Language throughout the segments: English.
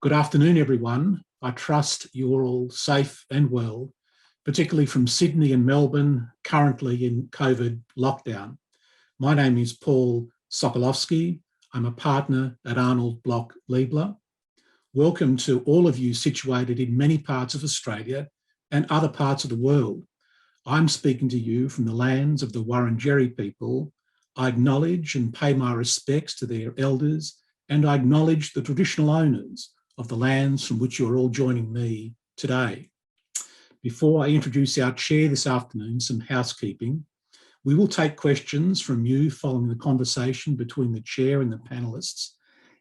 Good afternoon, everyone. I trust you're all safe and well, particularly from Sydney and Melbourne, currently in COVID lockdown. My name is Paul Sokolowski. I'm a partner at Arnold Bloch Leibler. Welcome to all of you situated in many parts of Australia and other parts of the world. I'm speaking to you from the lands of the Wurundjeri people. I acknowledge and pay my respects to their elders, and I acknowledge the traditional owners of the lands from which you're all joining me today. Before I introduce our chair this afternoon, some housekeeping. We will take questions from you following the conversation between the chair and the panellists.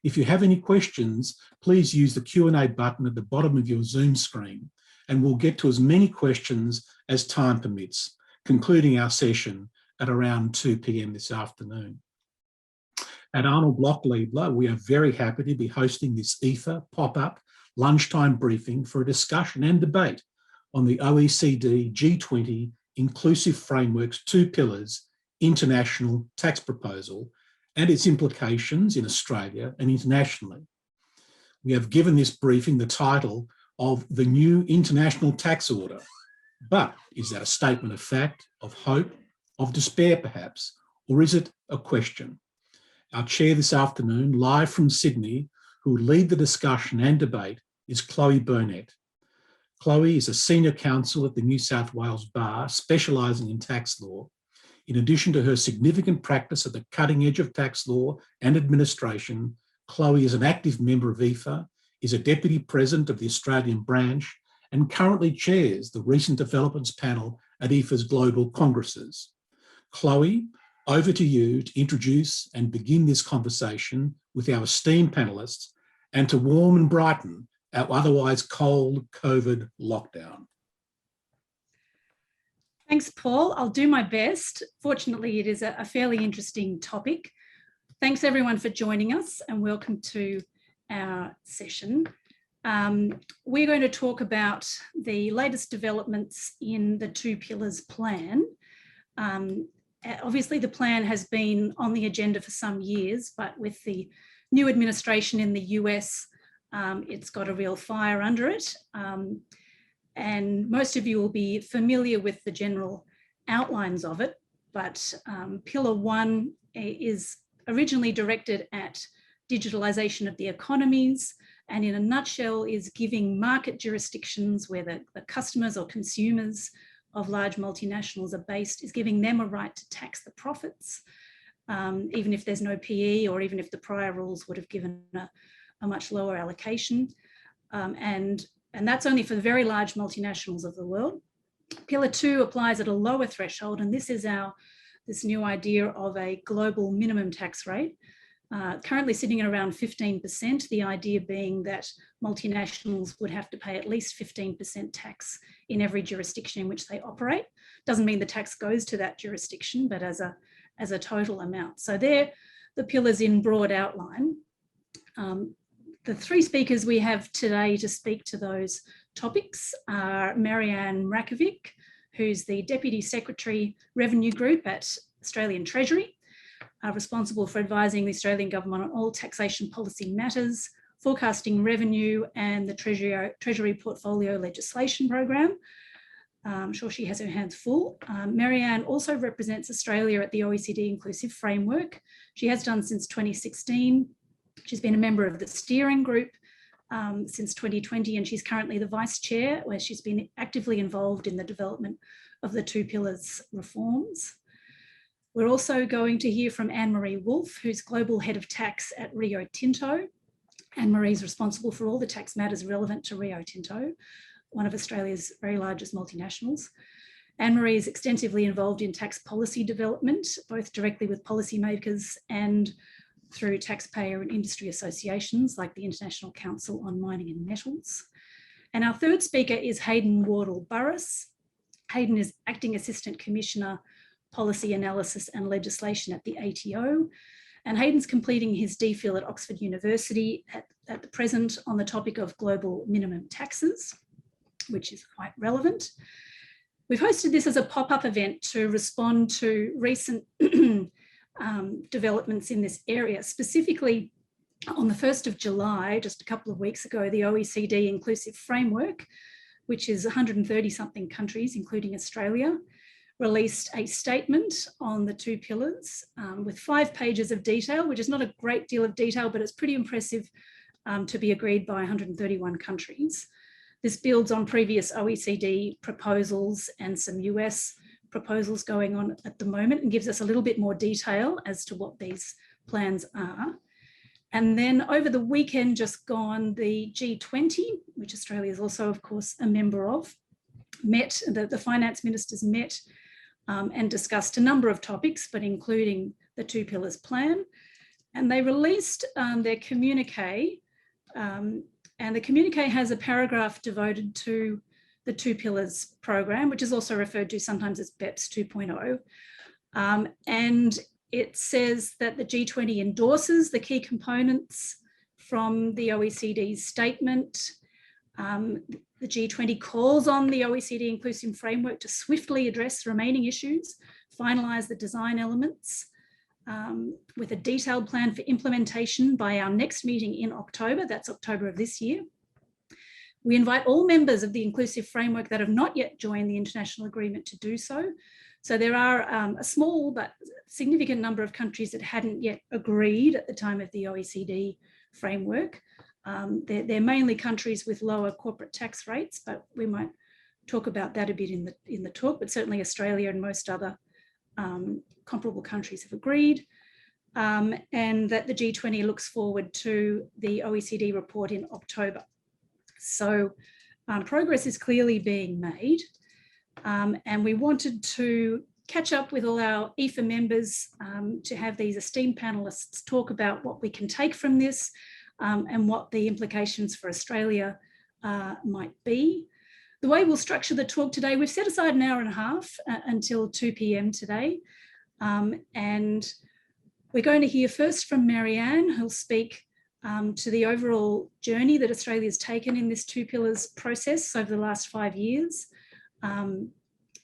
If you have any questions, please use the Q&A button at the bottom of your Zoom screen, and we'll get to as many questions as time permits, concluding our session at around 2 p.m. this afternoon. At Arnold Bloch Leibler, we are very happy to be hosting this EFA pop-up lunchtime briefing for a discussion and debate on the OECD G20 Inclusive Framework's 2 pillars international tax proposal and its implications in Australia and internationally. We have given this briefing the title of the new international tax order. But is that a statement of fact, of hope, of despair perhaps, or is it a question? Our chair this afternoon, live from Sydney, who will lead the discussion and debate, is Chloe Burnett. Chloe is a senior counsel at the New South Wales Bar, specialising in tax law. In addition to her significant practice at the cutting edge of tax law and administration, Chloe is an active member of EFA, is a deputy president of the Australian branch, and currently chairs the recent developments panel at EFA's global congresses. Chloe, over to you to introduce and begin this conversation with our esteemed panellists and to warm and brighten our otherwise cold COVID lockdown. Thanks, Paul. I'll do my best. Fortunately, it is a fairly interesting topic. Thanks everyone for joining us and welcome to our session. We're going to talk about the latest developments in the 2 pillars plan. Obviously, the plan has been on the agenda for some years, but with the new administration in the US, it's got a real fire under it. And most of you will be familiar with the general outlines of it, but Pillar 1 is originally directed at digitalization of the economies, and in a nutshell is giving market jurisdictions where the customers or consumers of large multinationals are based, is giving them a right to tax the profits, even if there's no PE or even if the prior rules would have given a much lower allocation. And that's only for the very large multinationals of the world. Pillar 2 applies at a lower threshold, and this is this new idea of a global minimum tax rate, currently sitting at around 15%, the idea being that multinationals would have to pay at least 15% tax in every jurisdiction in which they operate. Doesn't mean the tax goes to that jurisdiction, but as a total amount. So they're the pillars in broad outline. The 3 speakers we have today to speak to those topics are Maryanne Mrakovcic, who's the Deputy Secretary Revenue Group at Australian Treasury, responsible for advising the Australian government on all taxation policy matters, forecasting revenue and the Treasury Portfolio Legislation Program. I'm sure she has her hands full. Maryanne also represents Australia at the OECD Inclusive Framework. She has done since 2016. She's been a member of the steering group since 2020, and she's currently the Vice Chair, where she's been actively involved in the development of the 2 pillars reforms. We're also going to hear from Ann-Maree Wolff, who's Global Head of Tax at Rio Tinto. Ann-Maree is responsible for all the tax matters relevant to Rio Tinto, one of Australia's very largest multinationals. Ann-Maree is extensively involved in tax policy development, both directly with policymakers and through taxpayer and industry associations like the International Council on Mining and Metals. And our 3rd speaker is Heydon Wardell-Burrus. Heydon is Acting Assistant Commissioner, Policy Analysis and Legislation at the ATO. And Heydon's completing his DPhil at Oxford University at the present on the topic of global minimum taxes, which is quite relevant. We've hosted this as a pop-up event to respond to recent developments in this area, specifically on the 1st of July, just a couple of weeks ago, the OECD Inclusive Framework, which is 130-something countries, including Australia, released a statement on the 2 pillars with 5 pages of detail, which is not a great deal of detail, but it's pretty impressive to be agreed by 131 countries. This builds on previous OECD proposals and some US proposals going on at the moment and gives us a little bit more detail as to what these plans are. And then over the weekend just gone, the G20, which Australia is also, of course, a member of, met, the finance ministers met and discussed a number of topics, but including the 2 pillars plan. And they released their communique, and the communique has a paragraph devoted to the 2 pillars program, which is also referred to sometimes as BEPS 2.0. And it says that the G20 endorses the key components from the OECD's statement. The G20 calls on the OECD Inclusive Framework to swiftly address remaining issues, finalise the design elements with a detailed plan for implementation by our next meeting in October. That's October of this year. We invite all members of the Inclusive Framework that have not yet joined the international agreement to do so. So there are a small but significant number of countries that hadn't yet agreed at the time of the OECD framework. They're mainly countries with lower corporate tax rates, but we might talk about that a bit in the talk, but certainly Australia and most other comparable countries have agreed, and that the G20 looks forward to the OECD report in October. So progress is clearly being made, and we wanted to catch up with all our EFA members to have these esteemed panellists talk about what we can take from this and what the implications for Australia might be. The way we'll structure the talk today, we've set aside an hour and a half until 2 p.m. today. And we're going to hear first from Maryanne, who'll speak to the overall journey that Australia's taken in this 2 pillars process over the last 5 years, and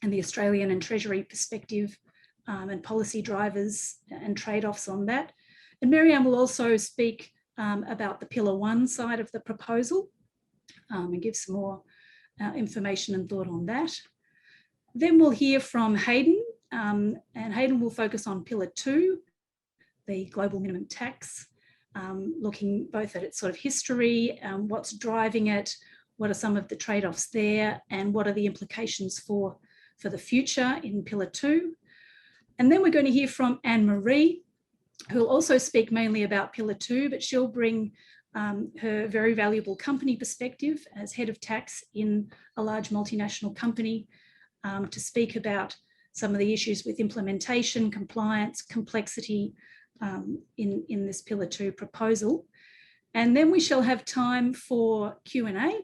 the Australian and Treasury perspective and policy drivers and trade-offs on that. And Maryanne will also speak about the Pillar 1 side of the proposal and give some more information and thought on that. Then we'll hear from Heydon, and Heydon will focus on Pillar 2, the global minimum tax, looking both at its sort of history, what's driving it, what are some of the trade-offs there, and what are the implications for the future in Pillar 2. And then we're going to hear from Ann-Maree, who will also speak mainly about Pillar 2, but she'll bring her very valuable company perspective as head of tax in a large multinational company to speak about some of the issues with implementation, compliance, complexity in this Pillar 2 proposal. And then we shall have time for Q&A.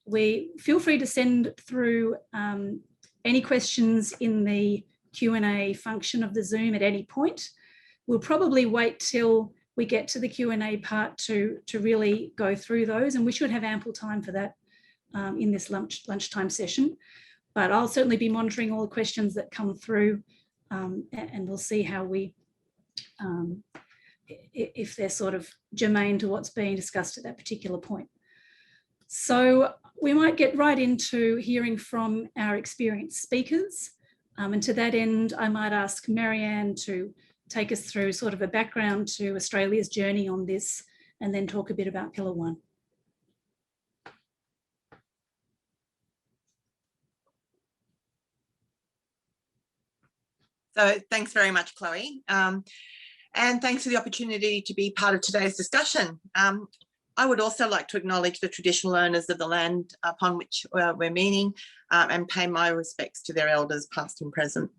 We feel free to send through any questions in the Q&A function of the Zoom at any point. We'll probably wait till we get to the Q&A part to really go through those, and we should have ample time for that in this lunchtime session. But I'll certainly be monitoring all the questions that come through, and we'll see how we, if they're sort of germane to what's being discussed at that particular point. So we might get right into hearing from our experienced speakers. And to that end, I might ask Maryanne to take us through sort of a background to Australia's journey on this, and then talk a bit about Pillar 1. So thanks very much, Chloe. And thanks for the opportunity to be part of today's discussion. I would also like to acknowledge the traditional owners of the land upon which we're meeting and pay my respects to their elders, past and present.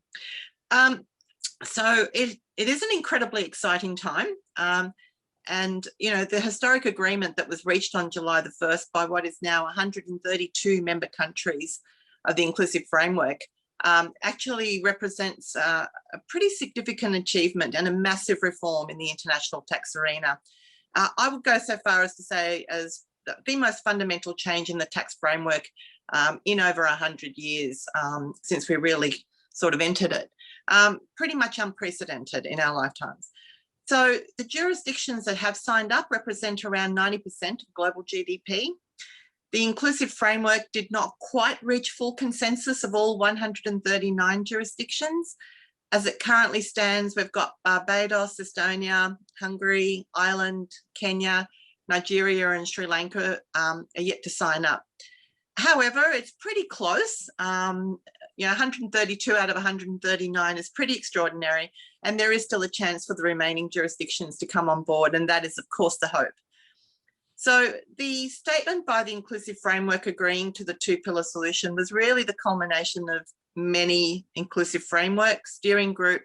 So it is an incredibly exciting time. And, you know, the historic agreement that was reached on July the 1st by what is now 132 member countries of the Inclusive Framework actually represents a pretty significant achievement and a massive reform in the international tax arena. I would go so far as to say as the most fundamental change in the tax framework in over 100 years since we really sort of entered it. Pretty much unprecedented in our lifetimes. So the jurisdictions that have signed up represent around 90% of global GDP. The inclusive framework did not quite reach full consensus of all 139 jurisdictions. As it currently stands, we've got Barbados, Estonia, Hungary, Ireland, Kenya, Nigeria and Sri Lanka are yet to sign up. However, it's pretty close. 132 out of 139 is pretty extraordinary, and there is still a chance for the remaining jurisdictions to come on board, and that is, of course, the hope. So the statement by the Inclusive Framework agreeing to the two-pillar solution was really the culmination of many inclusive frameworks, steering group,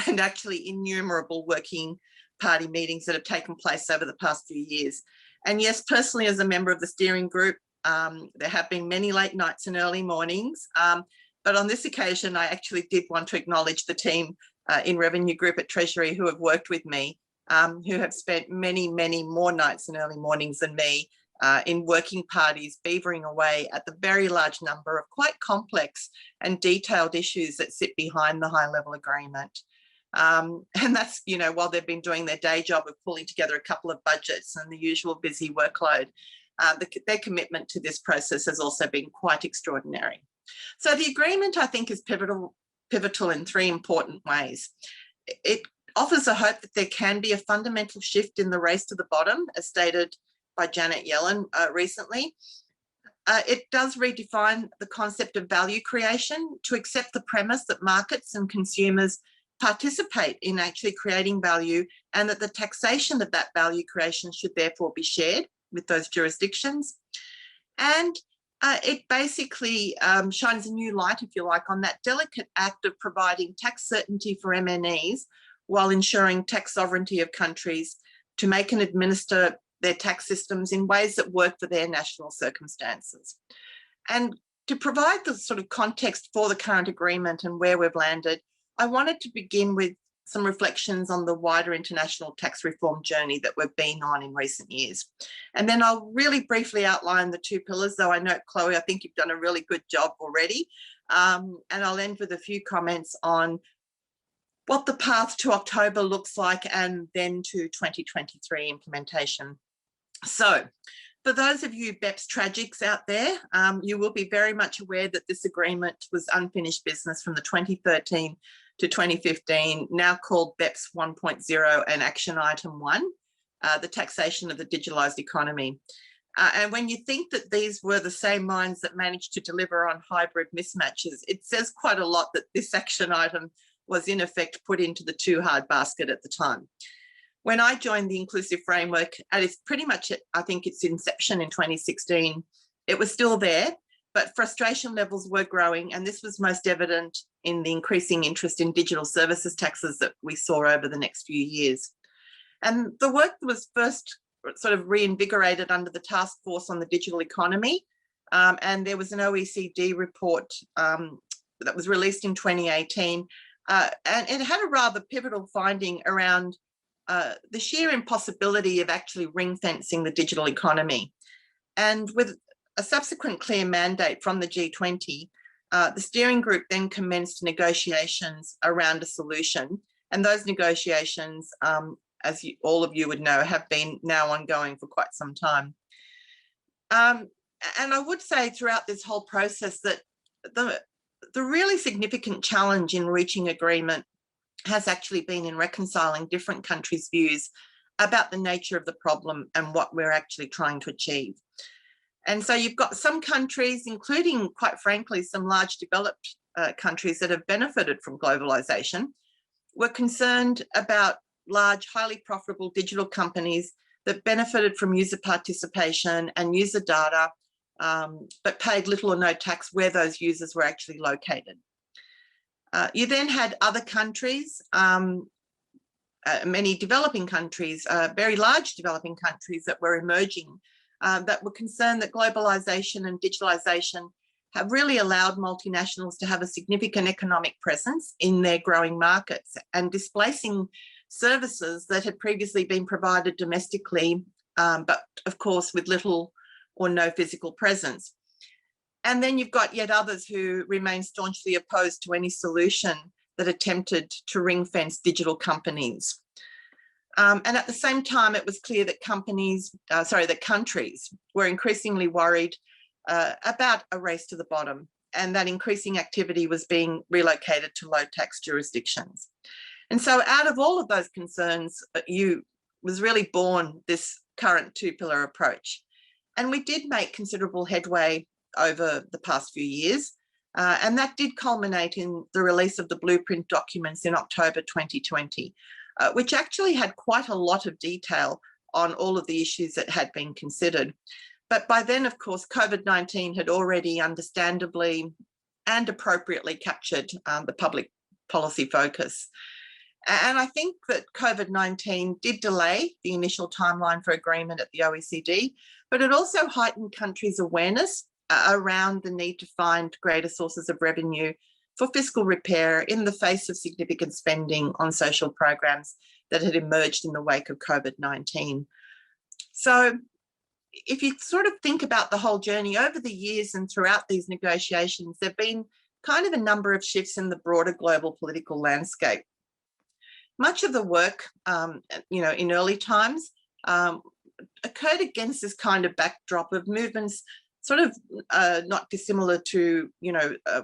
and actually innumerable working party meetings that have taken place over the past few years. And yes, personally, as a member of the steering group, there have been many late nights and early mornings, but on this occasion, I actually did want to acknowledge the team in Revenue Group at Treasury who have worked with me, who have spent many, many more nights and early mornings than me in working parties, beavering away at the very large number of quite complex and detailed issues that sit behind the high-level agreement. And that's, while they've been doing their day job of pulling together a couple of budgets and the usual busy workload, their commitment to this process has also been quite extraordinary. So the agreement, I think, is pivotal in three important ways. It offers a hope that there can be a fundamental shift in the race to the bottom, as stated by Janet Yellen recently. It does redefine the concept of value creation to accept the premise that markets and consumers participate in actually creating value, and that the taxation of that value creation should therefore be shared with those jurisdictions. And it basically shines a new light, if you like, on that delicate act of providing tax certainty for MNEs while ensuring tax sovereignty of countries to make and administer their tax systems in ways that work for their national circumstances. And to provide the sort of context for the current agreement and where we've landed, I wanted to begin with some reflections on the wider international tax reform journey that we've been on in recent years. And then I'll really briefly outline the two pillars, though I know, Chloe, I think you've done a really good job already. And I'll end with a few comments on what the path to October looks like and then to 2023 implementation. So for those of you BEPS tragics out there, you will be very much aware that this agreement was unfinished business from the 2013 to 2015, now called BEPS 1.0 and Action Item 1, the taxation of the digitalized economy. And when you think that these were the same minds that managed to deliver on hybrid mismatches, it says quite a lot that this action item was in effect put into the too hard basket at the time. When I joined the Inclusive Framework, and it's pretty much, I think, its inception in 2016, it was still there, but frustration levels were growing, and this was most evident in the increasing interest in digital services taxes that we saw over the next few years. And the work was first sort of reinvigorated under the task force on the digital economy, and there was an OECD report that was released in 2018, and it had a rather pivotal finding around the sheer impossibility of actually ring-fencing the digital economy. And with a subsequent clear mandate from the G20, the steering group then commenced negotiations around a solution. And those negotiations, as all of you would know, have been now ongoing for quite some time. And I would say throughout this whole process that the really significant challenge in reaching agreement has actually been in reconciling different countries' views about the nature of the problem and what we're actually trying to achieve. And so you've got some countries, including, quite frankly, some large developed countries that have benefited from globalization, were concerned about large, highly profitable digital companies that benefited from user participation and user data, but paid little or no tax where those users were actually located. You then had other countries, many developing countries, very large developing countries that were emerging, that were concerned that globalization and digitalization have really allowed multinationals to have a significant economic presence in their growing markets and displacing services that had previously been provided domestically, but of course with little or no physical presence. And then you've got yet others who remain staunchly opposed to any solution that attempted to ring-fence digital companies. And at the same time, it was clear that that countries were increasingly worried about a race to the bottom, and that increasing activity was being relocated to low tax jurisdictions. And so out of all of those concerns, was really born this current two-pillar approach. And we did make considerable headway over the past few years. And that did culminate in the release of the blueprint documents in October 2020, which actually had quite a lot of detail on all of the issues that had been considered. But by then, of course, COVID-19 had already understandably and appropriately captured the public policy focus. And I think that COVID-19 did delay the initial timeline for agreement at the OECD, but it also heightened countries' awareness around the need to find greater sources of revenue for fiscal repair in the face of significant spending on social programs that had emerged in the wake of COVID-19. So if you sort of think about the whole journey over the years and throughout these negotiations, there've been kind of a number of shifts in the broader global political landscape. Much of the work, in early times occurred against this kind of backdrop of movements sort of not dissimilar to,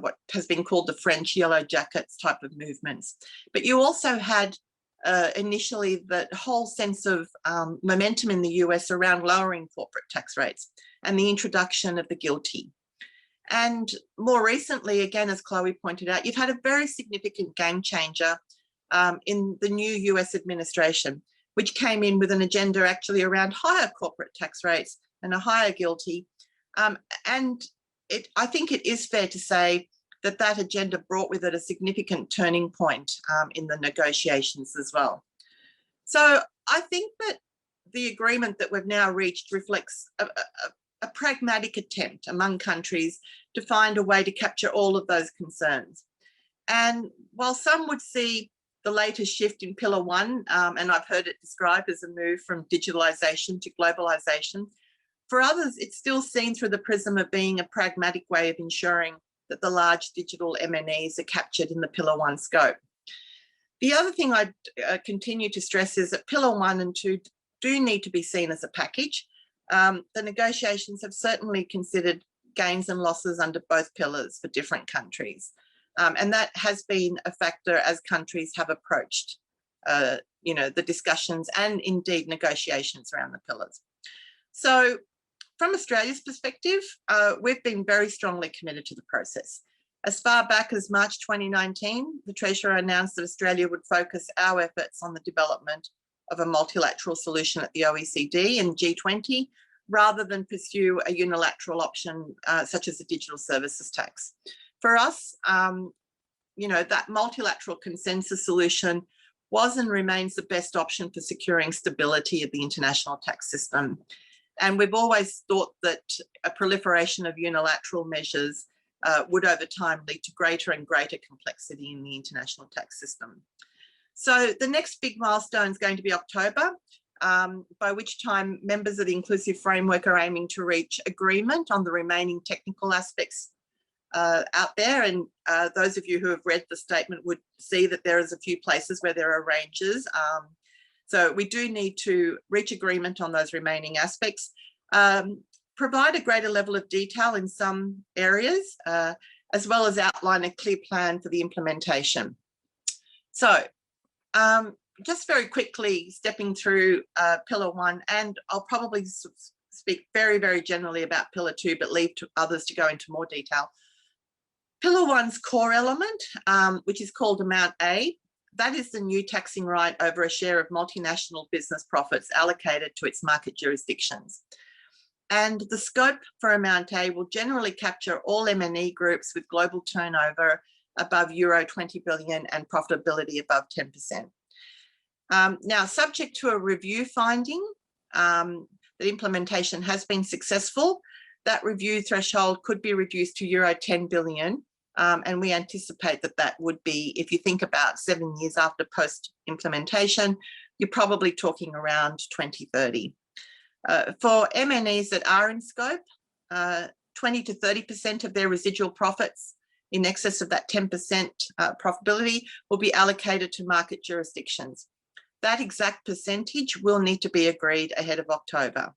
what has been called the French yellow jackets type of movements. But you also had initially that whole sense of momentum in the US around lowering corporate tax rates and the introduction of the GILTI. And more recently, again, as Chloe pointed out, you've had a very significant game changer in the new US administration, which came in with an agenda actually around higher corporate tax rates and a higher GILTI. And I think it is fair to say that that agenda brought with it a significant turning point in the negotiations as well. So I think that the agreement that we've now reached reflects a pragmatic attempt among countries to find a way to capture all of those concerns. And while some would see the latest shift in Pillar 1, and I've heard it described as a move from digitalization to globalization, for others, it's still seen through the prism of being a pragmatic way of ensuring that the large digital M&Es are captured in the Pillar 1 scope. The other thing I continue to stress is that Pillar 1 and 2 do need to be seen as a package. The negotiations have certainly considered gains and losses under both pillars for different countries. And that has been a factor as countries have approached the discussions and indeed negotiations around the pillars. So from Australia's perspective, we've been very strongly committed to the process. As far back as March 2019, the Treasurer announced that Australia would focus our efforts on the development of a multilateral solution at the OECD and G20, rather than pursue a unilateral option such as a digital services tax. For us, that multilateral consensus solution was and remains the best option for securing stability of the international tax system. And we've always thought that a proliferation of unilateral measures would over time lead to greater and greater complexity in the international tax system. So the next big milestone is going to be October, by which time members of the Inclusive Framework are aiming to reach agreement on the remaining technical aspects out there. And those of you who have read the statement would see that there is a few places where there are ranges. So we do need to reach agreement on those remaining aspects, provide a greater level of detail in some areas, as well as outline a clear plan for the implementation. So just very quickly stepping through Pillar 1, and I'll probably speak very, very generally about Pillar 2, but leave to others to go into more detail. Pillar 1's core element, which is called Amount A, that is the new taxing right over a share of multinational business profits allocated to its market jurisdictions. And the scope for Amount A will generally capture all M&E groups with global turnover above Euro 20 billion and profitability above 10%. Now, subject to a review finding that implementation has been successful, that review threshold could be reduced to Euro 10 billion. And we anticipate that that would be, if you think about 7 years after post-implementation, you're probably talking around 2030. For M&Es that are in scope, 20 to 30% of their residual profits in excess of that 10% profitability will be allocated to market jurisdictions. That exact percentage will need to be agreed ahead of October.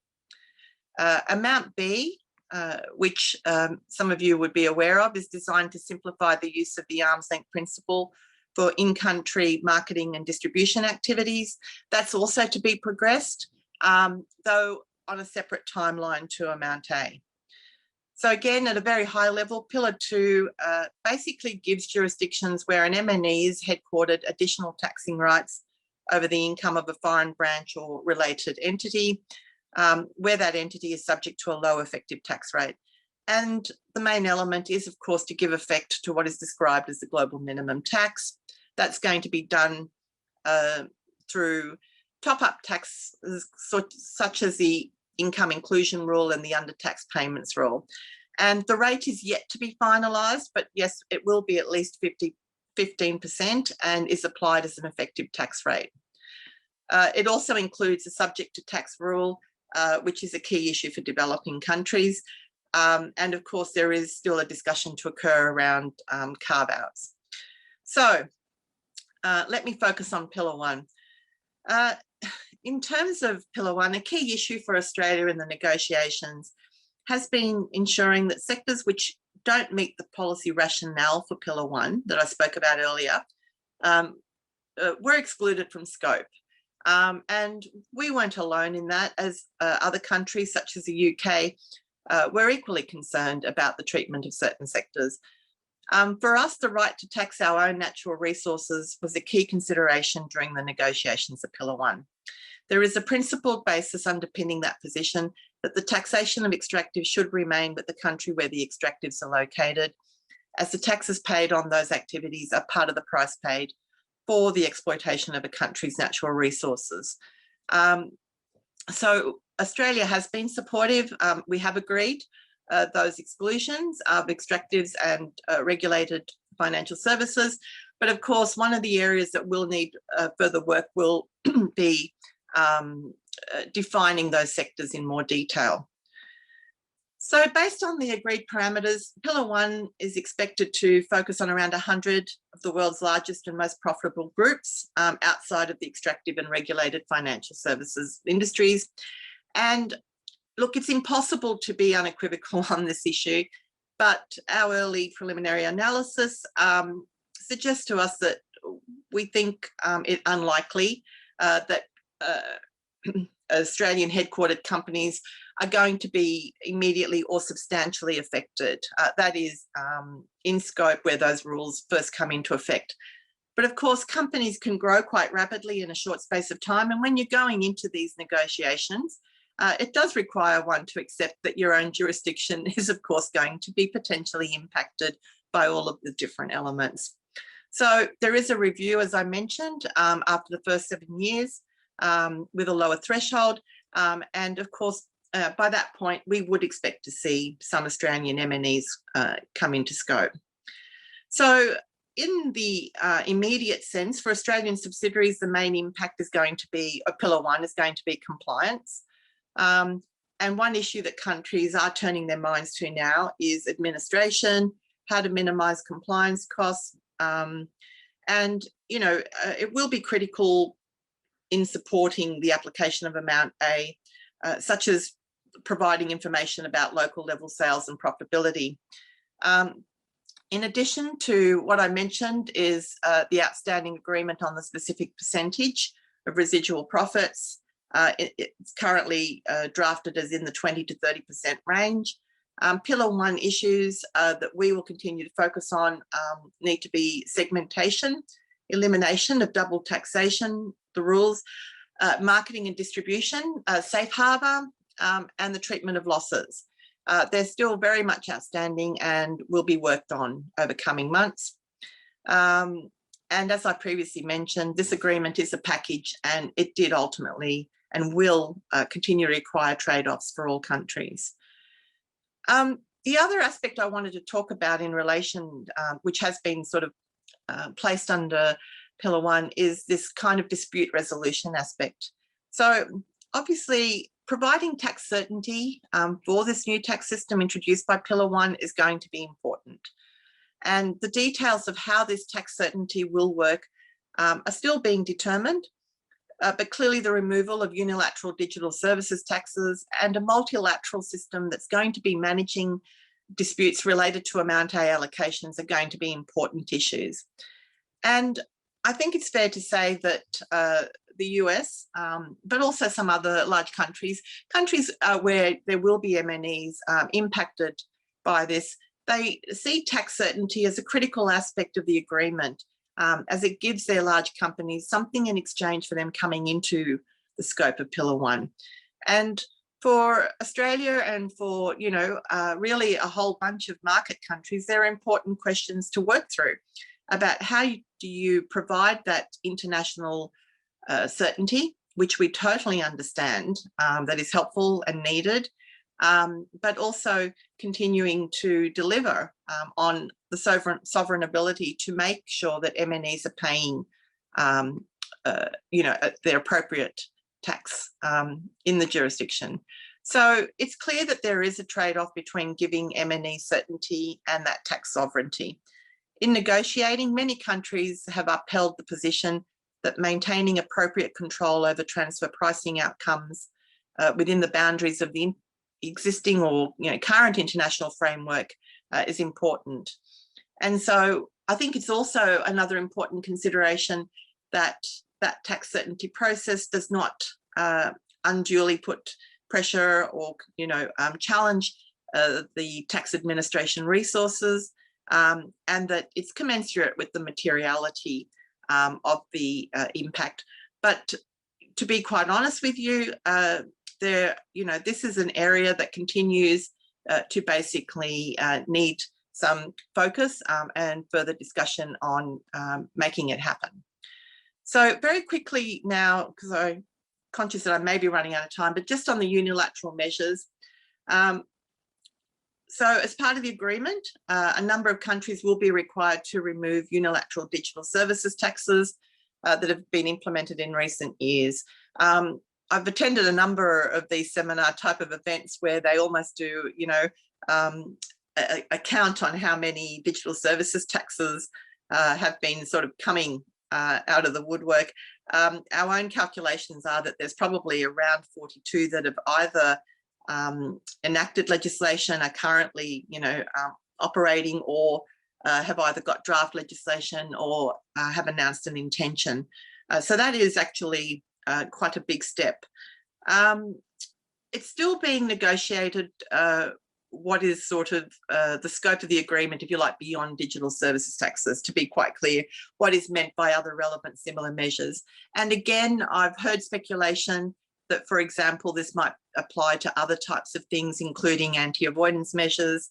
Amount B, which some of you would be aware of, is designed to simplify the use of the arm's length principle for in-country marketing and distribution activities. That's also to be progressed, though on a separate timeline to Amount A. So again, at a very high level, Pillar 2 basically gives jurisdictions where an MNE is headquartered additional taxing rights over the income of a foreign branch or related entity, where that entity is subject to a low effective tax rate. And the main element is, of course, to give effect to what is described as the global minimum tax. That's going to be done through top-up tax, such as the income inclusion rule and the under tax payments rule. And the rate is yet to be finalised, but yes, it will be at least 15% and is applied as an effective tax rate. It also includes a subject to tax rule, which is a key issue for developing countries. And of course, there is still a discussion to occur around carve-outs. So let me focus on Pillar 1. In terms of Pillar 1, a key issue for Australia in the negotiations has been ensuring that sectors which don't meet the policy rationale for Pillar 1 that I spoke about earlier were excluded from scope. And we weren't alone in that, as other countries such as the UK were equally concerned about the treatment of certain sectors. For us, the right to tax our own natural resources was a key consideration during the negotiations of Pillar 1. There is a principled basis underpinning that position that the taxation of extractives should remain with the country where the extractives are located, as the taxes paid on those activities are part of the price paid for the exploitation of a country's natural resources. So Australia has been supportive. We have agreed those exclusions of extractives and regulated financial services. But of course, one of the areas that will need further work will be defining those sectors in more detail. So based on the agreed parameters, Pillar 1 is expected to focus on around 100 of the world's largest and most profitable groups outside of the extractive and regulated financial services industries. And look, it's impossible to be unequivocal on this issue, but our early preliminary analysis suggests to us that we think it unlikely that Australian headquartered companies are going to be immediately or substantially affected. That is in scope where those rules first come into effect. But of course, companies can grow quite rapidly in a short space of time. And when you're going into these negotiations, it does require one to accept that your own jurisdiction is, of course, going to be potentially impacted by all of the different elements. So there is a review, as I mentioned, after the first 7 years with a lower threshold. And of course, by that point, we would expect to see some Australian MNEs come into scope. So in the immediate sense, for Australian subsidiaries, the main impact is going to be, Pillar 1 is going to be compliance. And one issue that countries are turning their minds to now is administration, how to minimise compliance costs. And, you know, it will be critical in supporting the application of Amount A, such as providing information about local level sales and profitability. In addition to what I mentioned is the outstanding agreement on the specific percentage of residual profits. It's currently drafted as in the 20 to 30% range. Pillar 1 issues that we will continue to focus on need to be segmentation, elimination of double taxation, the rules, marketing and distribution, safe harbour, and the treatment of losses. They're still very much outstanding and will be worked on over coming months. And as I previously mentioned, this agreement is a package, and it did ultimately and will continue to require trade-offs for all countries. The other aspect I wanted to talk about in relation, which has been sort of placed under Pillar 1, is this kind of dispute resolution aspect. So obviously, providing tax certainty for this new tax system introduced by Pillar 1 is going to be important. And the details of how this tax certainty will work are still being determined. but clearly the removal of unilateral digital services taxes and a multilateral system that's going to be managing disputes related to Amount A allocations are going to be important issues. And I think it's fair to say that the US, but also some other large countries where there will be MNEs impacted by this, they see tax certainty as a critical aspect of the agreement, as it gives their large companies something in exchange for them coming into the scope of Pillar 1. And for Australia and for, really a whole bunch of market countries, there are important questions to work through about how do you provide that international certainty, which we totally understand, that is helpful and needed, but also continuing to deliver on the sovereign ability to make sure that MNEs are paying, their appropriate tax in the jurisdiction. So it's clear that there is a trade-off between giving MNE certainty and that tax sovereignty. In negotiating, many countries have upheld the position that maintaining appropriate control over transfer pricing outcomes within the boundaries of the existing or current international framework is important. And so I think it's also another important consideration that that tax certainty process does not unduly put pressure or challenge the tax administration resources, and that it's commensurate with the materiality of the impact. But to be quite honest with you, this is an area that continues to basically need some focus and further discussion on making it happen. So very quickly now, because I'm conscious that I may be running out of time, but just on the unilateral measures. So as part of the agreement, a number of countries will be required to remove unilateral digital services taxes that have been implemented in recent years. I've attended a number of these seminar type of events where they almost do, a count on how many digital services taxes have been sort of coming out of the woodwork. Our own calculations are that there's probably around 42 that have either enacted legislation, are currently, operating, or have either got draft legislation or have announced an intention. So that is actually quite a big step. It's still being negotiated what is sort of the scope of the agreement, if you like, beyond digital services taxes, to be quite clear, what is meant by other relevant similar measures. And again, I've heard speculation that, for example, this might apply to other types of things, including anti-avoidance measures.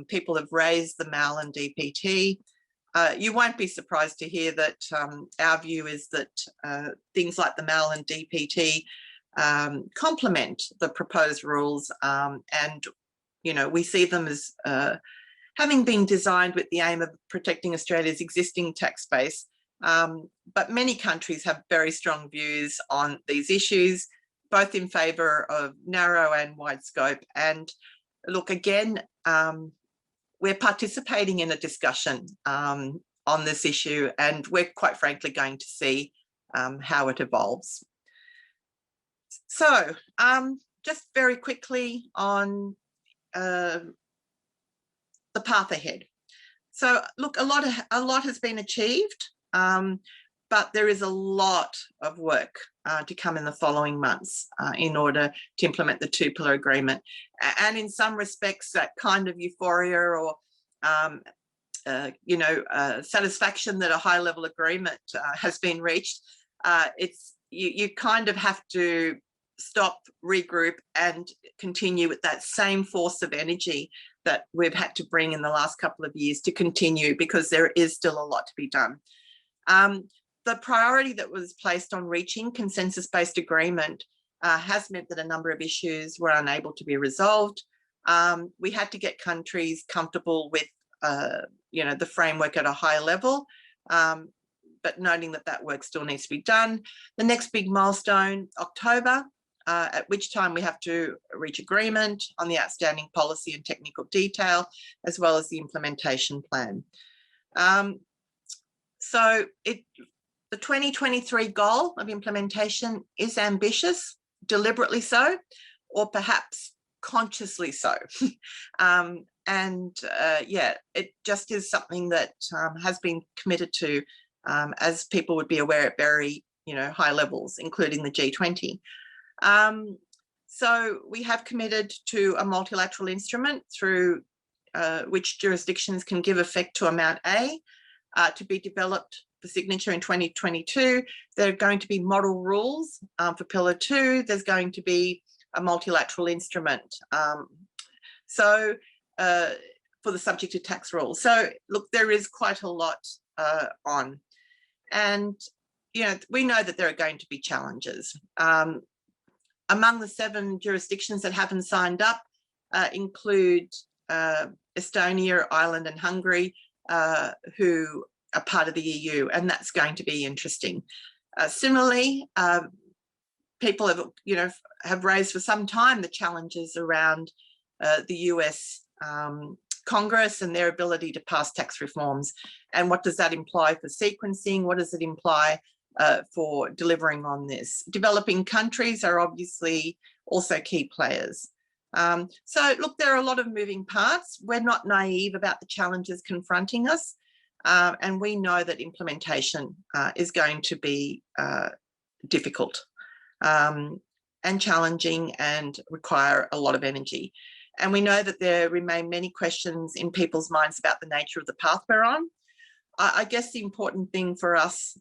People have raised the MAL and DPT. You won't be surprised to hear that our view is that things like the MAL and DPT complement the proposed rules, and we see them as having been designed with the aim of protecting Australia's existing tax base. But many countries have very strong views on these issues, both in favour of narrow and wide scope. And look, again, we're participating in a discussion on this issue, and we're quite frankly going to see how it evolves. So just very quickly on the path ahead. So look, a lot has been achieved, but there is a lot of work to come in the following months in order to implement the two-pillar agreement. And in some respects, that kind of euphoria or satisfaction that a high-level agreement has been reached, you kind of have to stop, regroup, and continue with that same force of energy that we've had to bring in the last couple of years to continue, because there is still a lot to be done. The priority that was placed on reaching consensus-based agreement has meant that a number of issues were unable to be resolved. We had to get countries comfortable with, the framework at a high level, but noting that that work still needs to be done. The next big milestone, October, at which time we have to reach agreement on the outstanding policy and technical detail, as well as the implementation plan. So The 2023 goal of implementation is ambitious, deliberately so, or perhaps consciously so. Yeah, it just is something that has been committed to, as people would be aware, at very high levels, including the G20. So we have committed to a multilateral instrument through which jurisdictions can give effect to Amount A to be developed for signature in 2022. There are going to be model rules for Pillar 2. There's going to be a multilateral instrument. For the subject to tax rules. So look, there is quite a lot on. And, we know that there are going to be challenges. Among the 7 jurisdictions that haven't signed up include Estonia, Ireland and Hungary, who are part of the EU, and that's going to be interesting. Similarly, people have raised for some time the challenges around the US Congress and their ability to pass tax reforms. And what does that imply for sequencing? What does it imply for delivering on this? Developing countries are obviously also key players. So look, there are a lot of moving parts. We're not naive about the challenges confronting us. And we know that implementation is going to be difficult and challenging and require a lot of energy. And we know that there remain many questions in people's minds about the nature of the path we're on. I guess the important thing for us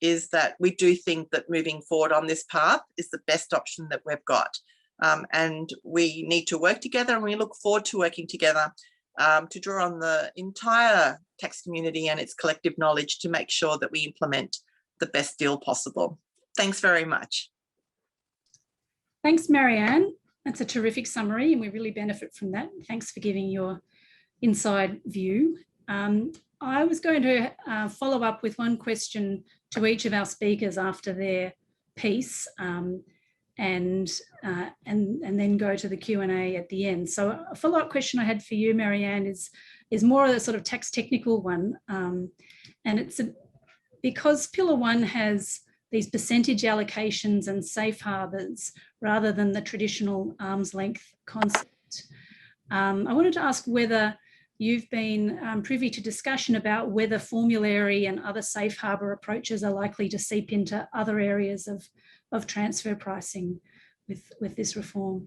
is that we do think that moving forward on this path is the best option that we've got. And we need to work together, and we look forward to working together to draw on the entire tax community and its collective knowledge to make sure that we implement the best deal possible. Thanks very much. Thanks, Maryanne. That's a terrific summary, and we really benefit from that. Thanks for giving your inside view. I was going to follow up with one question to each of our speakers after their piece, and then go to the Q&A at the end. So a follow-up question I had for you, Maryanne, is more of a sort of tax technical one, and it's because Pillar 1 has these percentage allocations and safe harbours rather than the traditional arm's length concept. I wanted to ask whether you've been privy to discussion about whether formulary and other safe harbour approaches are likely to seep into other areas of transfer pricing with this reform.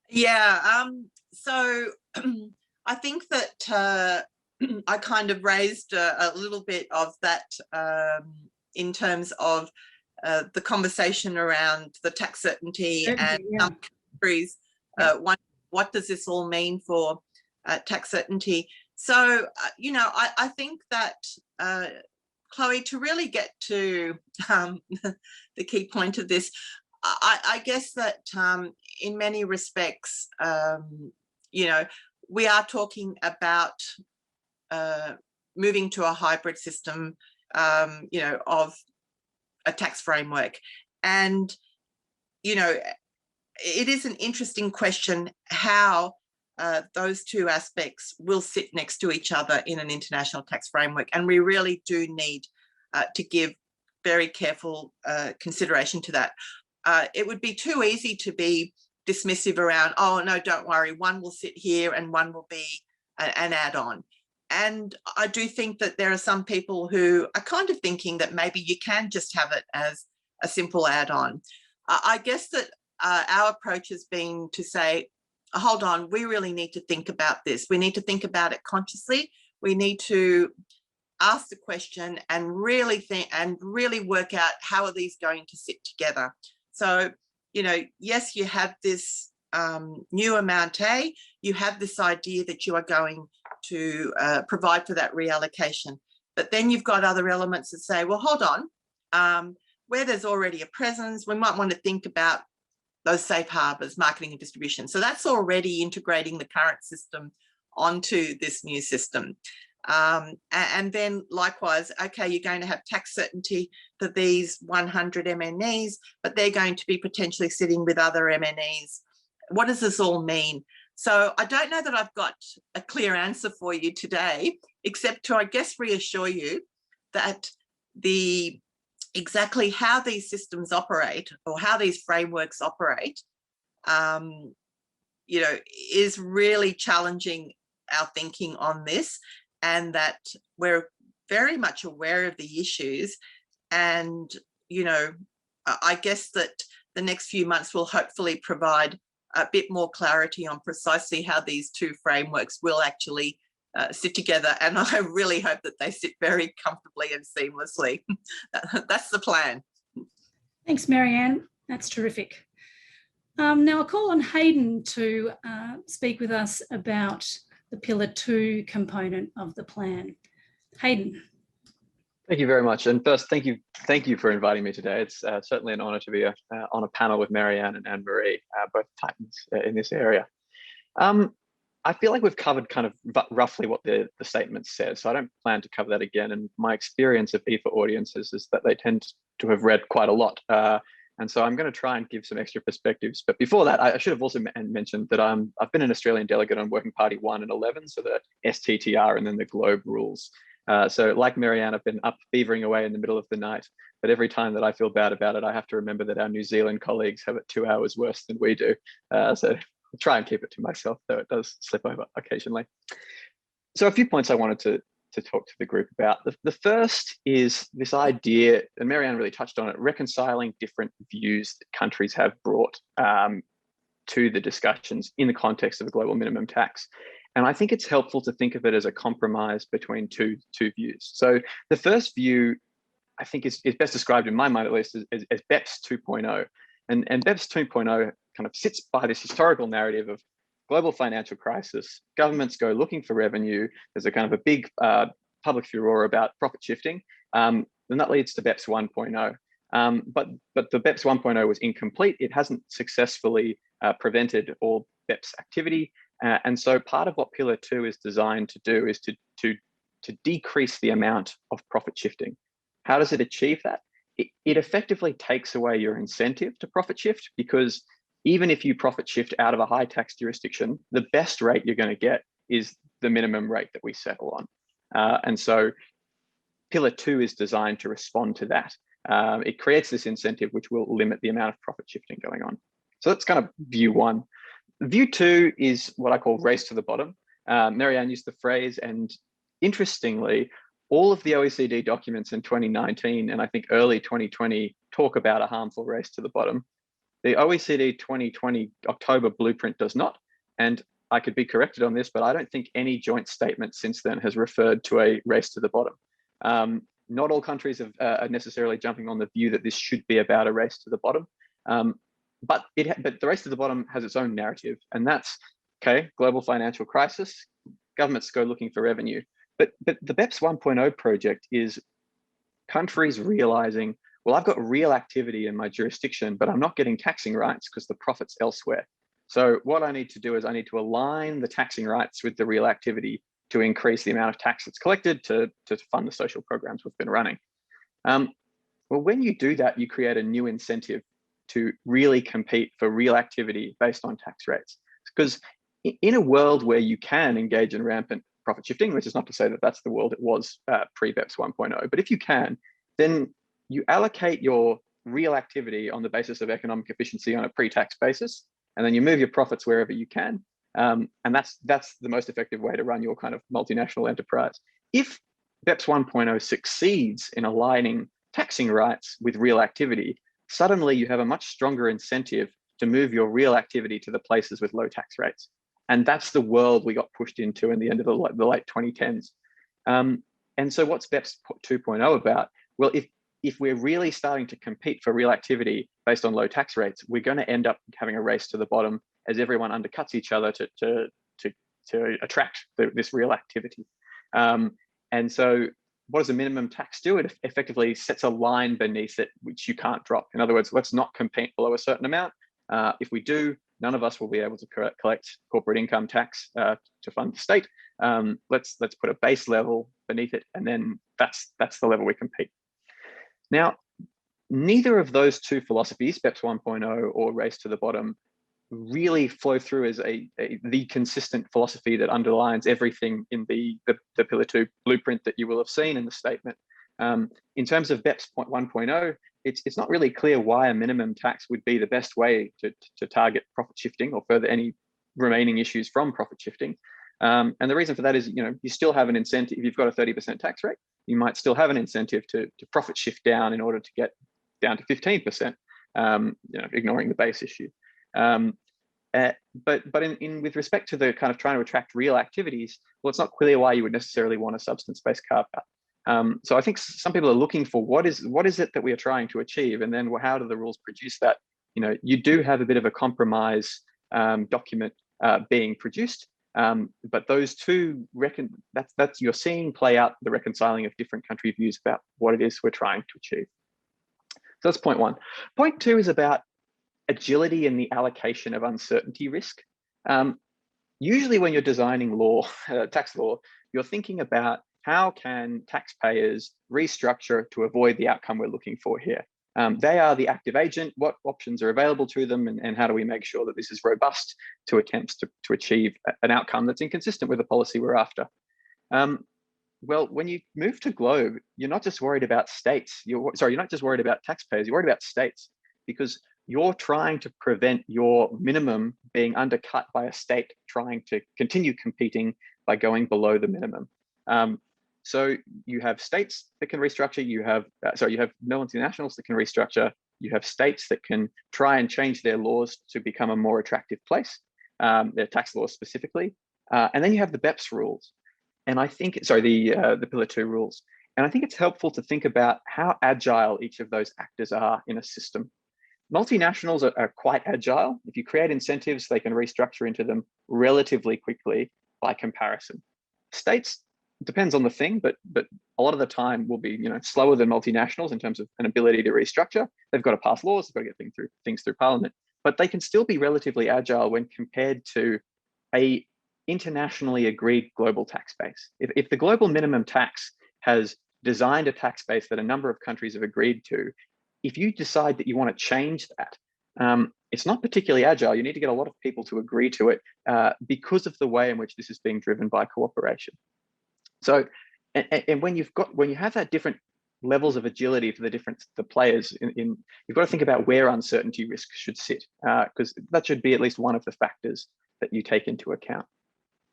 Yeah, so I think that I kind of raised a little bit of that in terms of the conversation around the tax certainty and some countries. What does this all mean for tax certainty? So, I think that, Chloe, to really get to the key point of this, I guess that in many respects, we are talking about moving to a hybrid system, of a tax framework. And, it is an interesting question how those two aspects will sit next to each other in an international tax framework. And we really do need to give very careful consideration to that. It would be too easy to be dismissive around, oh, no, don't worry, one will sit here and one will be an add-on. And I do think that there are some people who are kind of thinking that maybe you can just have it as a simple add-on. I guess that our approach has been to say, hold on, we really need to think about this. We need to think about it consciously. We need to ask the question and really think and really work out how are these going to sit together. So, yes, you have this new amount A, you have this idea that you are going to provide for that reallocation. But then you've got other elements that say, well, hold on, where there's already a presence, we might want to think about those safe harbours, marketing and distribution. So that's already integrating the current system onto this new system. And then likewise, okay, you're going to have tax certainty for these 100 MNEs, but they're going to be potentially sitting with other MNEs. What does this all mean? So I don't know that I've got a clear answer for you today, except to, I guess, reassure you that exactly how these systems operate or how these frameworks operate, is really challenging our thinking on this, and that we're very much aware of the issues. And, I guess that the next few months will hopefully provide a bit more clarity on precisely how these two frameworks will actually sit together. And I really hope that they sit very comfortably and seamlessly. That's the plan. Thanks, Maryanne. That's terrific. Now I'll call on Heydon to speak with us about the Pillar 2 component of the plan. Heydon. Thank you very much. And first, thank you for inviting me today. It's certainly an honour to be on a panel with Maryanne and Ann-Maree, both titans in this area. I feel like we've covered kind of roughly what the statement says, so I don't plan to cover that again. And my experience of EFA audiences is that they tend to have read quite a lot. And so I'm going to try and give some extra perspectives. But before that, I should have also mentioned that I've been an Australian delegate on Working Party 1 and 11, so the STTR and then the Globe rules. So like Maryanne, I've been up beavering away in the middle of the night, but every time that I feel bad about it, I have to remember that our New Zealand colleagues have it 2 hours worse than we do. So I'll try and keep it to myself, though it does slip over occasionally. So a few points I wanted to talk to the group about. The first is this idea, and Maryanne really touched on it, reconciling different views that countries have brought to the discussions in the context of a global minimum tax. And I think it's helpful to think of it as a compromise between two views. So the first view, I think is best described in my mind, at least, as BEPS 2.0. And BEPS 2.0 kind of sits by this historical narrative of global financial crisis, governments go looking for revenue, there's a kind of a big public furor about profit shifting, and that leads to BEPS 1.0. But the BEPS 1.0 was incomplete. It hasn't successfully prevented all BEPS activity. And so part of what Pillar 2 is designed to do is to decrease the amount of profit shifting. How does it achieve that? It effectively takes away your incentive to profit shift, because even if you profit shift out of a high tax jurisdiction, the best rate you're going to get is the minimum rate that we settle on. And so Pillar 2 is designed to respond to that. It creates this incentive which will limit the amount of profit shifting going on. So that's kind of view 1. View 2 is what I call race to the bottom. Maryanne used the phrase, and interestingly, all of the OECD documents in 2019 and I think early 2020 talk about a harmful race to the bottom. The OECD 2020 October blueprint does not, and I could be corrected on this, but I don't think any joint statement since then has referred to a race to the bottom. Not all countries are necessarily jumping on the view that this should be about a race to the bottom. But the race to the bottom has its own narrative, and that's, okay, global financial crisis, governments go looking for revenue. But the BEPS 1.0 project is countries realizing, well, I've got real activity in my jurisdiction, but I'm not getting taxing rights because the profit's elsewhere. So what I need to do is I need to align the taxing rights with the real activity to increase the amount of tax that's collected to fund the social programs we've been running. Well, when you do that, you create a new incentive to really compete for real activity based on tax rates. Because in a world where you can engage in rampant profit shifting, which is not to say that that's the world it was pre-BEPS 1.0, but if you can, then you allocate your real activity on the basis of economic efficiency on a pre-tax basis, and then you move your profits wherever you can. And that's the most effective way to run your kind of multinational enterprise. If BEPS 1.0 succeeds in aligning taxing rights with real activity, suddenly you have a much stronger incentive to move your real activity to the places with low tax rates. And that's the world we got pushed into in the end of the late 2010s. And so what's BEPS 2.0 about? Well, if we're really starting to compete for real activity based on low tax rates, we're going to end up having a race to the bottom as everyone undercuts each other to attract this real activity. And so what does a minimum tax do? It effectively sets a line beneath it, which you can't drop. In other words, let's not compete below a certain amount. If we do, none of us will be able to collect corporate income tax to fund the state. Let's put a base level beneath it, and then that's the level we compete. Now, neither of those two philosophies, BEPS 1.0 or race to the bottom, really flow through as the consistent philosophy that underlines everything in the Pillar 2 blueprint that you will have seen in the statement. In terms of BEPS 1.0, it's not really clear why a minimum tax would be the best way to target profit shifting or further any remaining issues from profit shifting. And the reason for that is, you still have an incentive. If you've got a 30% tax rate, you might still have an incentive to profit shift down in order to get down to 15%, ignoring the base issue. But with respect to the kind of trying to attract real activities, well, it's not clear why you would necessarily want a substance-based carve-out. So I think some people are looking for what is it that we are trying to achieve, and then how do the rules produce that? You do have a bit of a compromise document being produced, but those two you're seeing play out the reconciling of different country views about what it is we're trying to achieve. So that's point one. Point two is about agility in the allocation of uncertainty risk. Usually when you're designing law, tax law, you're thinking about how can taxpayers restructure to avoid the outcome we're looking for here. They are the active agent, what options are available to them, and how do we make sure that this is robust to attempts to achieve an outcome that's inconsistent with the policy we're after. Well, when you move to globe, you're not just worried about states. You're not just worried about taxpayers, you're worried about states, because you're trying to prevent your minimum being undercut by a state trying to continue competing by going below the minimum. So you have states that can restructure, you have multinationals that can restructure, you have states that can try and change their laws to become a more attractive place, their tax laws specifically. And then you have the BEPS rules. And I think, the Pillar 2 rules. And I think it's helpful to think about how agile each of those actors are in a system. Multinationals are quite agile. If you create incentives, they can restructure into them relatively quickly by comparison. States, depends on the thing, but a lot of the time will be slower than multinationals in terms of an ability to restructure. They've got to pass laws, they've got to get things through Parliament, but they can still be relatively agile when compared to a internationally agreed global tax base. If the global minimum tax has designed a tax base that a number of countries have agreed to, if you decide that you want to change that, it's not particularly agile. You need to get a lot of people to agree to it because of the way in which this is being driven by cooperation. So, and when you have that different levels of agility for the players, you've got to think about where uncertainty risk should sit, because that should be at least one of the factors that you take into account.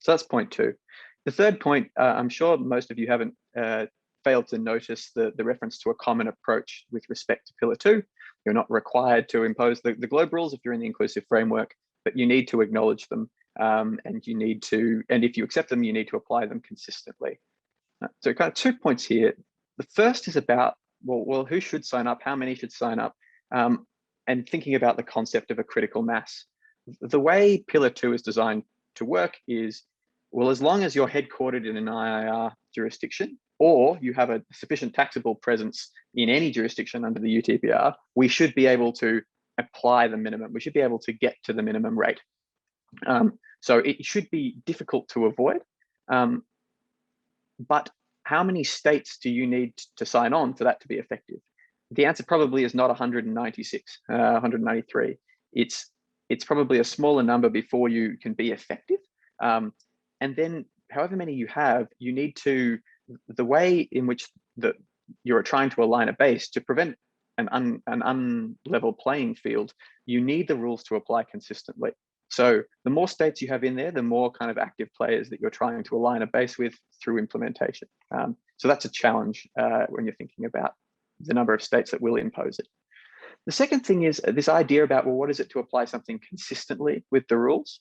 So that's point two. The third point, I'm sure most of you haven't failed to notice the reference to a common approach with respect to Pillar 2. You're not required to impose the globe rules if you're in the inclusive framework, but you need to acknowledge them, and if you accept them, you need to apply them consistently. So kind of 2 points here. The first is about, well, who should sign up? How many should sign up? And thinking about the concept of a critical mass. The way Pillar 2 is designed to work is, well, as long as you're headquartered in an IIR jurisdiction, or you have a sufficient taxable presence in any jurisdiction under the UTPR, we should be able to apply the minimum. We should be able to get to the minimum rate. So it should be difficult to avoid. But how many states do you need to sign on for that to be effective? The answer probably is not 196, 193. It's probably a smaller number before you can be effective. And then however many you have, you need to, the way in which you're trying to align a base to prevent an unlevel playing field, you need the rules to apply consistently. So the more states you have in there, the more kind of active players that you're trying to align a base with through implementation. So that's a challenge when you're thinking about the number of states that will impose it. The second thing is this idea about, well, what is it to apply something consistently with the rules?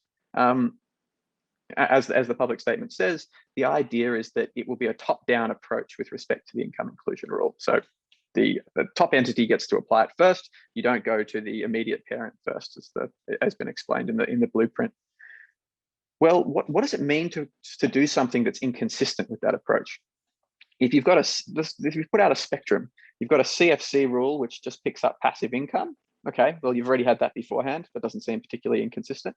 As the public statement says, the idea is that it will be a top-down approach with respect to the income inclusion rule. So the top entity gets to apply it first. You don't go to the immediate parent first, as been explained in the blueprint. Well, what does it mean to do something that's inconsistent with that approach? If you've put out a spectrum, you've got a CFC rule which just picks up passive income. Okay, well, you've already had that beforehand. That doesn't seem particularly inconsistent.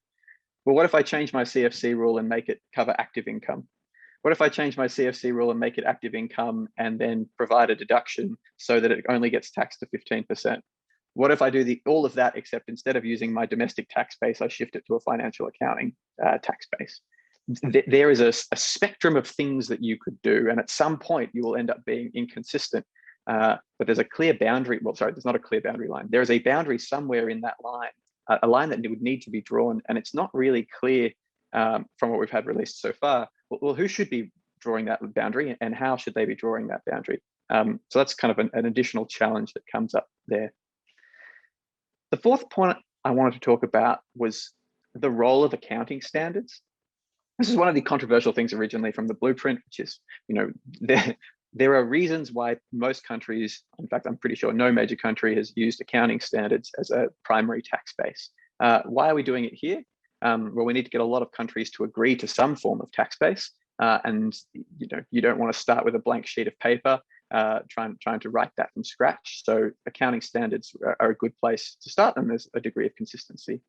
Well, what if I change my CFC rule and make it cover active income? What if I change my CFC rule and make it active income and then provide a deduction so that it only gets taxed to 15%? What if I do all of that, except instead of using my domestic tax base, I shift it to a financial accounting tax base? There is a spectrum of things that you could do, and at some point you will end up being inconsistent but there's a clear boundary. Well, sorry, there's not a clear boundary line. There is a boundary somewhere in that line, a line that would need to be drawn, and it's not really clear from what we've had released so far. Well, who should be drawing that boundary, and how should they be drawing that boundary? So that's kind of an additional challenge that comes up there. The fourth point I wanted to talk about was the role of accounting standards. This is one of the controversial things originally from the blueprint, which is, there are reasons why most countries, in fact, I'm pretty sure no major country has used accounting standards as a primary tax base. Why are we doing it here? Well, we need to get a lot of countries to agree to some form of tax base. And you don't want to start with a blank sheet of paper, trying to write that from scratch. So accounting standards are a good place to start, and there's a degree of consistency.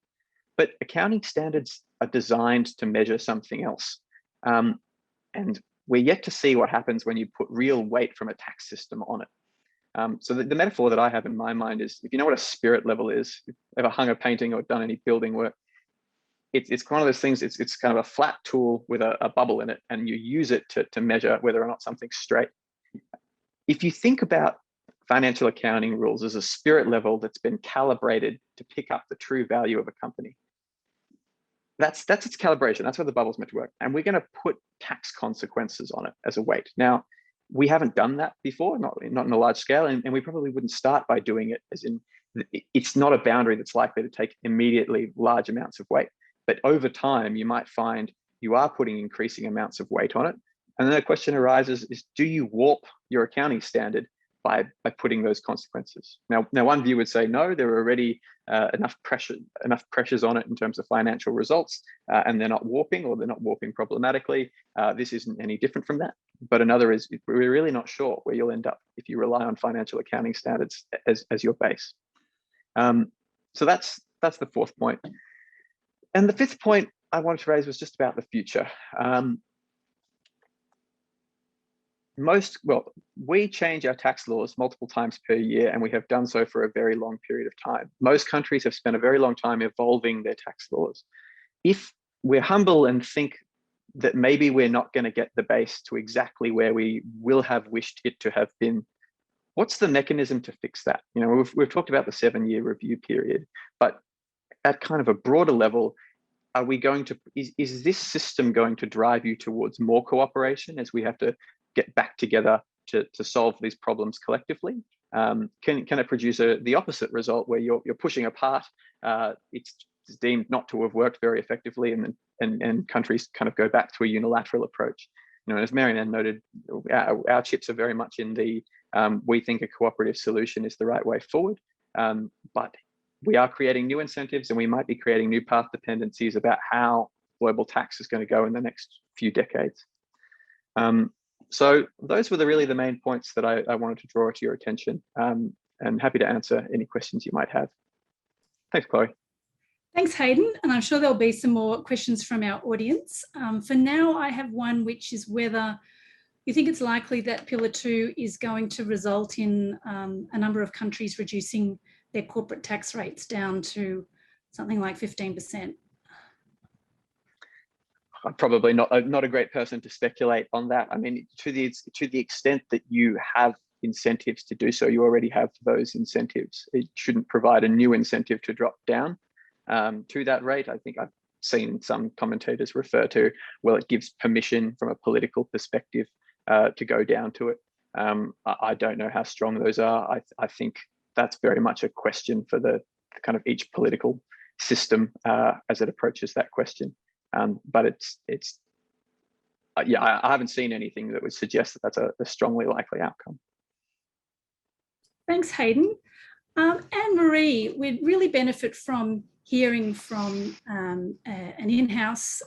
But accounting standards are designed to measure something else. And we're yet to see what happens when you put real weight from a tax system on it. So the metaphor that I have in my mind is, if you know what a spirit level is, if you've ever hung a painting or done any building work, it's one of those things, it's kind of a flat tool with a bubble in it, and you use it to measure whether or not something's straight. If you think about financial accounting rules as a spirit level that's been calibrated to pick up the true value of a company, that's its calibration. That's where the bubble's meant to work. And we're going to put tax consequences on it as a weight. Now, we haven't done that before, not in a large scale, and we probably wouldn't start by doing it, as in, it's not a boundary that's likely to take immediately large amounts of weight. But over time, you might find you are putting increasing amounts of weight on it. And then the question arises is, do you warp your accounting standard by putting those consequences? Now one view would say, no, there are already enough pressures on it in terms of financial results, and they're not warping, or they're not warping problematically. This isn't any different from that. But another is, we're really not sure where you'll end up if you rely on financial accounting standards as your base. So that's the fourth point. And the fifth point I wanted to raise was just about the future. We change our tax laws multiple times per year, and we have done so for a very long period of time. Most countries have spent a very long time evolving their tax laws. If we're humble and think that maybe we're not going to get the base to exactly where we will have wished it to have been, what's the mechanism to fix that? We've talked about the 7-year review period, but at kind of a broader level, are we going to, is this system going to drive you towards more cooperation as we have to get back together to solve these problems collectively? Can it produce the opposite result, where you're pushing apart? It's deemed not to have worked very effectively, and countries kind of go back to a unilateral approach. As Maryanne noted, our chips are very much in the we think a cooperative solution is the right way forward, but we are creating new incentives, and we might be creating new path dependencies about how global tax is going to go in the next few decades. So those were really the main points that I wanted to draw to your attention, and happy to answer any questions you might have. Thanks, Chloe. Thanks, Heydon. And I'm sure there'll be some more questions from our audience. For now, I have one, which is whether you think it's likely that Pillar 2 is going to result in a number of countries reducing their corporate tax rates down to something like 15%. I'm probably not a great person to speculate on that. I mean, to the extent that you have incentives to do so, you already have those incentives. It shouldn't provide a new incentive to drop down to that rate. I think I've seen some commentators refer to, well, it gives permission from a political perspective to go down to it. I don't know how strong those are. I think that's very much a question for the kind of each political system as it approaches that question. But I haven't seen anything that would suggest that that's a strongly likely outcome. Thanks, Heydon. Ann-Maree, we'd really benefit from hearing from an in-house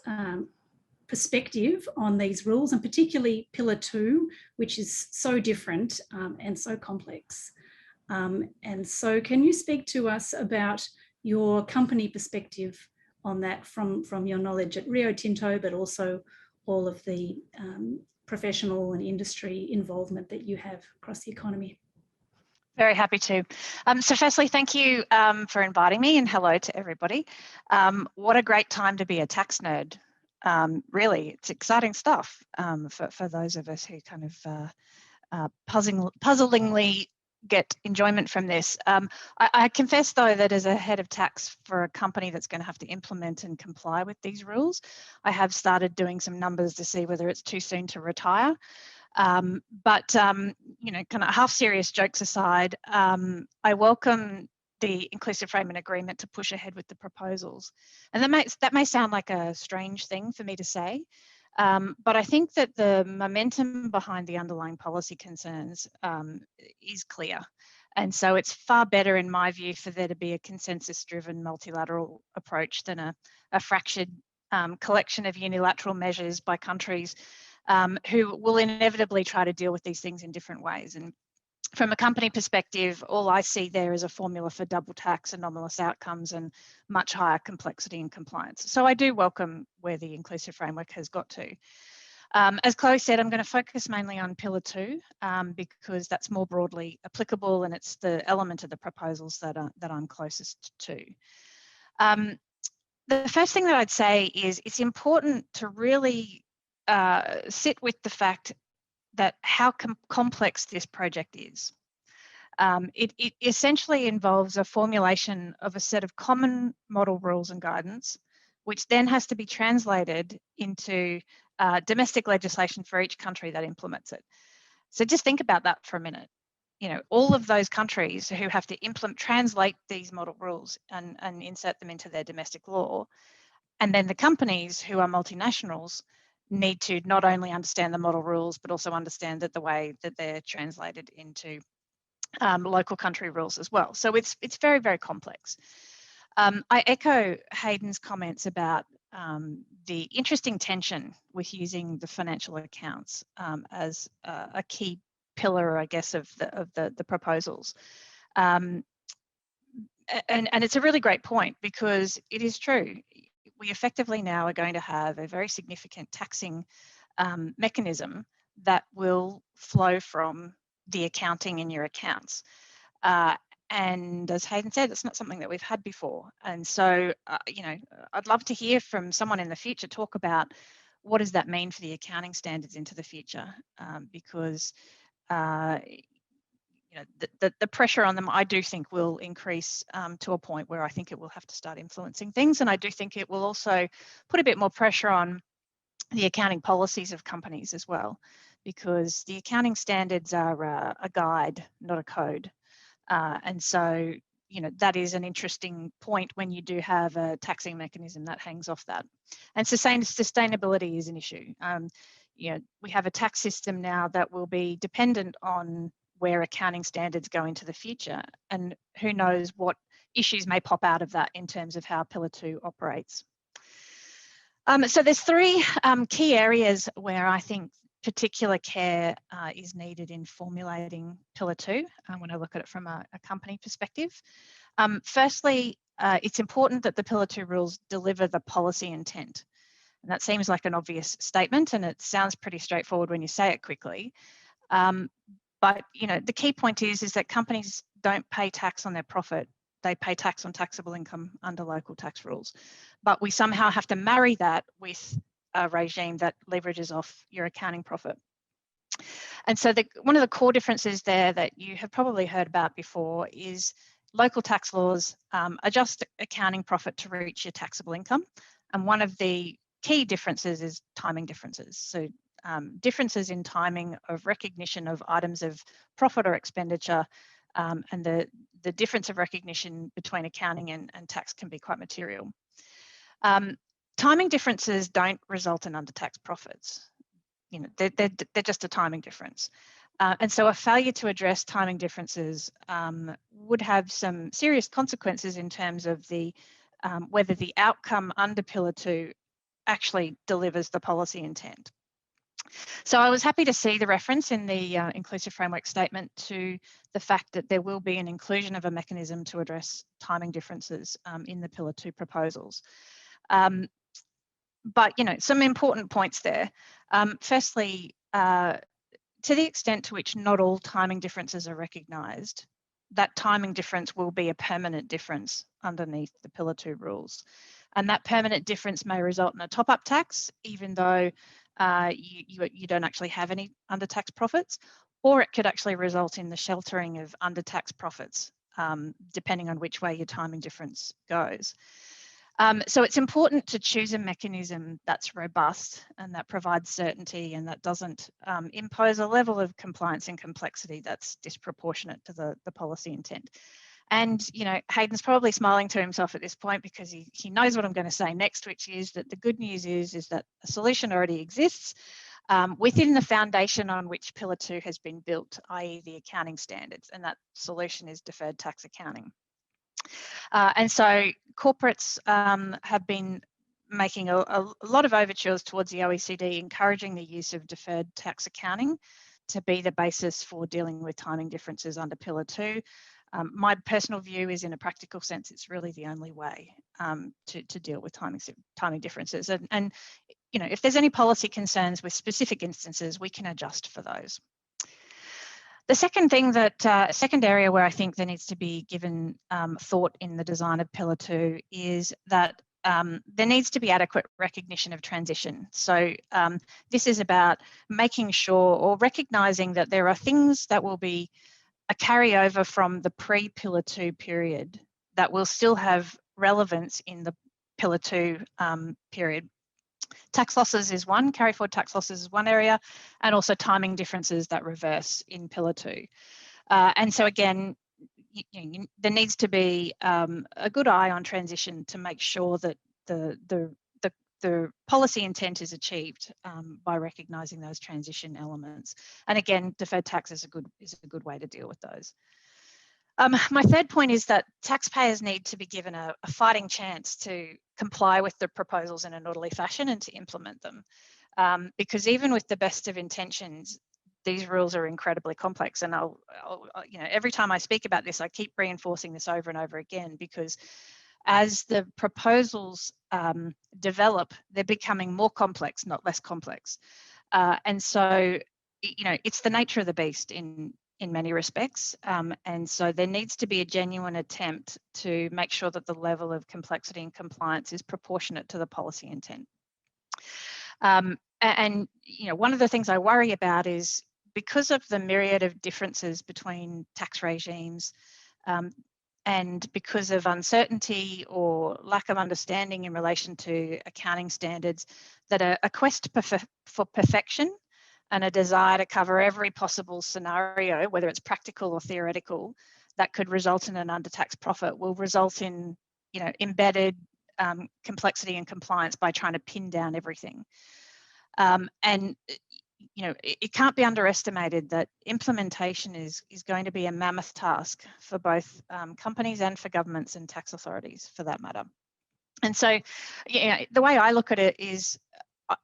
perspective on these rules, and particularly Pillar 2, which is so different and so complex. And so can you speak to us about your company perspective on that from your knowledge at Rio Tinto, but also all of the professional and industry involvement that you have across the economy? Very happy to. So firstly, thank you for inviting me, and hello to everybody. What a great time to be a tax nerd. Really, it's exciting stuff for those of us who kind of puzzlingly get enjoyment from this. I confess, though, that as a head of tax for a company that's going to have to implement and comply with these rules, I have started doing some numbers to see whether it's too soon to retire. But you know, kind of half serious jokes aside, I welcome the Inclusive Framework Agreement to push ahead with the proposals. And that may sound like a strange thing for me to say, but I think that the momentum behind the underlying policy concerns is clear. And so it's far better, in my view, for there to be a consensus-driven multilateral approach than a fractured collection of unilateral measures by countries who will inevitably try to deal with these things in different ways. And from a company perspective, all I see there is a formula for double tax, anomalous outcomes, and much higher complexity and compliance. So I do welcome where the Inclusive Framework has got to. As Chloe said, I'm going to focus mainly on Pillar 2 because that's more broadly applicable, and it's the element of the proposals that I'm closest to. The first thing that I'd say is it's important to really sit with the fact that how complex this project is. It essentially involves a formulation of a set of common model rules and guidance, which then has to be translated into domestic legislation for each country that implements it. So just think about that for a minute. You know, all of those countries who have to translate these model rules and insert them into their domestic law, and then the companies who are multinationals need to not only understand the model rules, but also understand that the way that they're translated into local country rules as well. So it's very, very complex. I echo Heydon's comments about the interesting tension with using the financial accounts as a key pillar, I guess, of the proposals. And it's a really great point, because it is true. We effectively now are going to have a very significant taxing mechanism that will flow from the accounting in your accounts. And as Heydon said, it's not something that we've had before. And so, you know, I'd love to hear from someone in the future talk about what does that mean for the accounting standards into the future, because you know, the pressure on them, I do think, will increase to a point where I think it will have to start influencing things. And I do think it will also put a bit more pressure on the accounting policies of companies as well, because the accounting standards are a guide, not a code. And so, you know, that is an interesting point when you do have a taxing mechanism that hangs off that. And sustainability is an issue. You know, we have a tax system now that will be dependent on where accounting standards go into the future, and who knows what issues may pop out of that in terms of how Pillar 2 operates. So there's three key areas where I think particular care is needed in formulating Pillar 2 when I look at it from a company perspective. Firstly, it's important that the Pillar 2 rules deliver the policy intent. And that seems like an obvious statement, and it sounds pretty straightforward when you say it quickly. But you know, the key point is that companies don't pay tax on their profit. They pay tax on taxable income under local tax rules. But we somehow have to marry that with a regime that leverages off your accounting profit. And so one of the core differences there that you have probably heard about before is local tax laws adjust accounting profit to reach your taxable income. And one of the key differences is timing differences. So differences in timing of recognition of items of profit or expenditure, and the difference of recognition between accounting and tax can be quite material. Timing differences don't result in undertaxed profits. You know, they're just a timing difference. And so a failure to address timing differences would have some serious consequences in terms of whether the outcome under Pillar 2 actually delivers the policy intent. So I was happy to see the reference in the Inclusive Framework statement to the fact that there will be an inclusion of a mechanism to address timing differences in the Pillar 2 proposals. But, you know, some important points there. Firstly, to the extent to which not all timing differences are recognised, that timing difference will be a permanent difference underneath the Pillar 2 rules. And that permanent difference may result in a top-up tax, even though you don't actually have any undertaxed profits, or it could actually result in the sheltering of under-taxed profits, depending on which way your timing difference goes. So it's important to choose a mechanism that's robust and that provides certainty and that doesn't impose a level of compliance and complexity that's disproportionate to the policy intent. And, you know, Heydon's probably smiling to himself at this point because he knows what I'm going to say next, which is that the good news is that a solution already exists within the foundation on which Pillar 2 has been built, i.e. the accounting standards, and that solution is deferred tax accounting. And so corporates have been making a lot of overtures towards the OECD, encouraging the use of deferred tax accounting to be the basis for dealing with timing differences under Pillar 2. My personal view is, in a practical sense, it's really the only way to deal with timing differences. And you know, if there's any policy concerns with specific instances, we can adjust for those. The second thing that, second area where I think there needs to be given thought in the design of Pillar 2 is that there needs to be adequate recognition of transition. So this is about making sure or recognising that there are things that will be a carryover from the pre-Pillar 2 period that will still have relevance in the Pillar 2 period. Tax losses is one, carry forward tax losses is one area, and also timing differences that reverse in Pillar 2. And so again, there needs to be a good eye on transition to make sure that the policy intent is achieved by recognising those transition elements. And again, deferred tax is a good way to deal with those. My third point is that taxpayers need to be given a fighting chance to comply with the proposals in an orderly fashion and to implement them. Because even with the best of intentions, these rules are incredibly complex. And I'll you know, every time I speak about this, I keep reinforcing this over and over again, because as the proposals develop, they're becoming more complex, not less complex. And so, you know, it's the nature of the beast in many respects. And so there needs to be a genuine attempt to make sure that the level of complexity and compliance is proportionate to the policy intent. And you know, one of the things I worry about is, because of the myriad of differences between tax regimes, and because of uncertainty or lack of understanding in relation to accounting standards, that a quest for perfection and a desire to cover every possible scenario, whether it's practical or theoretical, that could result in an undertaxed profit will result in, you know, embedded complexity and compliance by trying to pin down everything. And you know, it can't be underestimated that implementation is going to be a mammoth task for both companies and for governments and tax authorities, for that matter. And so, yeah, the way I look at it is,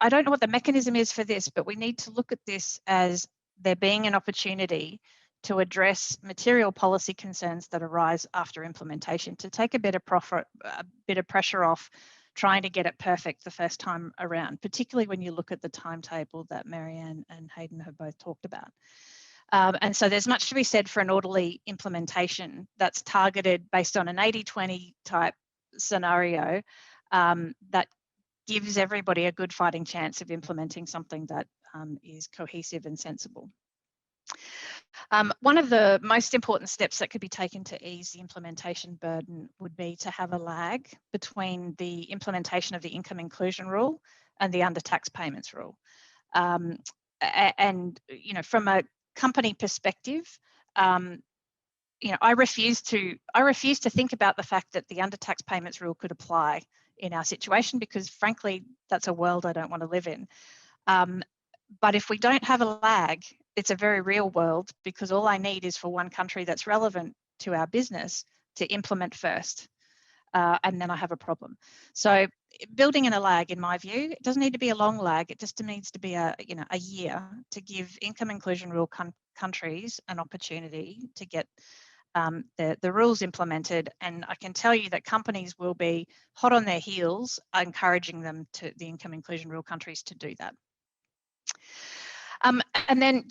I don't know what the mechanism is for this, but we need to look at this as there being an opportunity to address material policy concerns that arise after implementation, to take a bit of pressure off trying to get it perfect the first time around, particularly when you look at the timetable that Maryanne and Heydon have both talked about. And so there's much to be said for an orderly implementation that's targeted based on an 80-20 type scenario that gives everybody a good fighting chance of implementing something that is cohesive and sensible. One of the most important steps that could be taken to ease the implementation burden would be to have a lag between the implementation of the income inclusion rule and the under-tax payments rule. And you know, from a company perspective, you know, I refuse to think about the fact that the under-tax payments rule could apply in our situation, because frankly, that's a world I don't want to live in. But if we don't have a lag, it's a very real world, because all I need is for one country that's relevant to our business to implement first, and then I have a problem. So building in a lag, in my view, it doesn't need to be a long lag. It just needs to be a year to give income inclusion rule countries an opportunity to get the rules implemented. And I can tell you that companies will be hot on their heels, encouraging them to the income inclusion rule countries to do that. And then,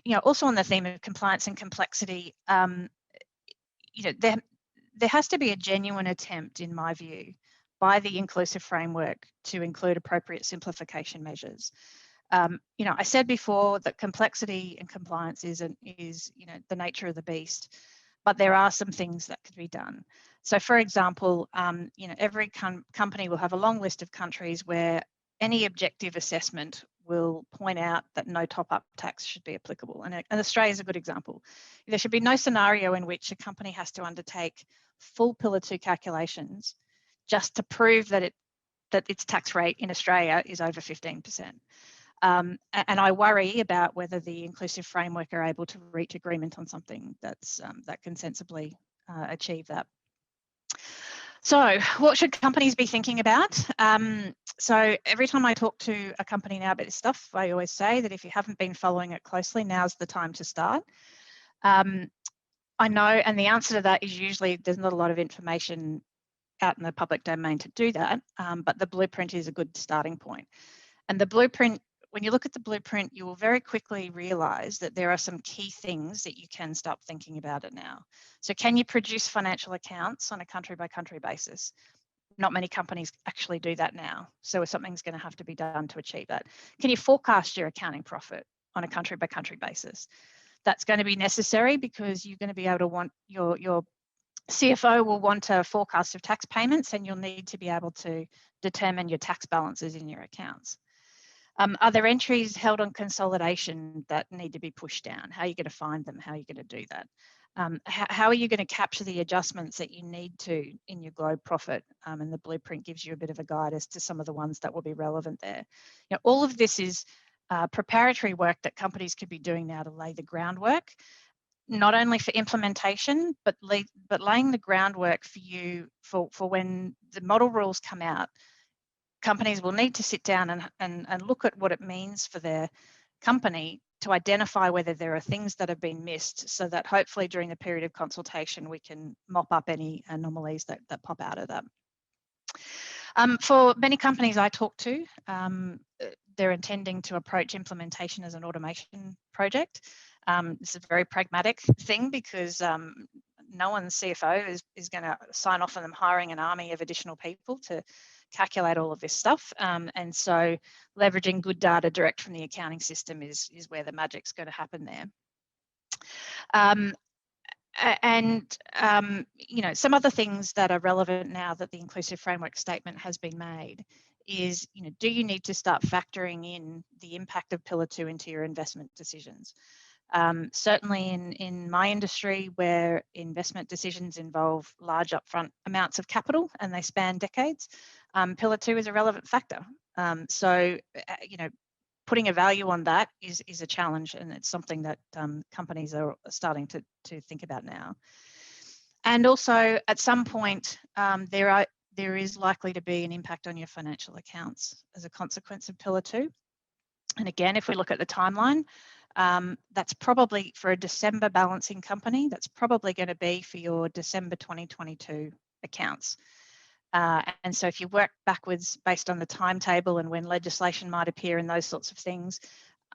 you know, also on the theme of compliance and complexity, you know, there has to be a genuine attempt, in my view, by the inclusive framework to include appropriate simplification measures. You know, I said before that complexity and compliance is you know, the nature of the beast, but there are some things that could be done. So, for example, you know, every company will have a long list of countries where any objective assessment will point out that no top-up tax should be applicable. And Australia is a good example. There should be no scenario in which a company has to undertake full Pillar 2 calculations just to prove that its tax rate in Australia is over 15%. And I worry about whether the inclusive framework are able to reach agreement on something that's that can sensibly achieve that. So what should companies be thinking about? So every time I talk to a company now about this stuff, I always say that if you haven't been following it closely, now's the time to start. I know, and the answer to that is usually there's not a lot of information out in the public domain to do that, but the blueprint is a good starting point. And the blueprint, when you look at the blueprint, you will very quickly realise that there are some key things that you can start thinking about it now. So can you produce financial accounts on a country by country basis? Not many companies actually do that now. So something's going to have to be done to achieve that. Can you forecast your accounting profit on a country by country basis? That's going to be necessary because you're going to be able to want your CFO will want a forecast of tax payments, and you'll need to be able to determine your tax balances in your accounts. Are there entries held on consolidation that need to be pushed down? How are you going to find them? How are you going to do that? How are you going to capture the adjustments that you need to in your globe profit? And the blueprint gives you a bit of a guide as to some of the ones that will be relevant there. You know, all of this is preparatory work that companies could be doing now to lay the groundwork, not only for implementation, but laying the groundwork for you for when the model rules come out. Companies will need to sit down and look at what it means for their company to identify whether there are things that have been missed, so that hopefully during the period of consultation we can mop up any anomalies that pop out of that. For many companies I talk to, they're intending to approach implementation as an automation project. It's a very pragmatic thing because no one's CFO is going to sign off on them hiring an army of additional people to calculate all of this stuff. And so leveraging good data direct from the accounting system is where the magic's going to happen there. You know, some other things that are relevant now that the Inclusive Framework statement has been made is, you know, do you need to start factoring in the impact of Pillar 2 into your investment decisions? Certainly in my industry, where investment decisions involve large upfront amounts of capital and they span decades, Pillar 2 is a relevant factor. So, you know, putting a value on that is a challenge, and it's something that companies are starting to think about now. And also, at some point, there is likely to be an impact on your financial accounts as a consequence of Pillar 2. And again, if we look at the timeline, that's probably for a December balancing company, that's probably going to be for your December 2022 accounts. And so if you work backwards based on the timetable and when legislation might appear and those sorts of things,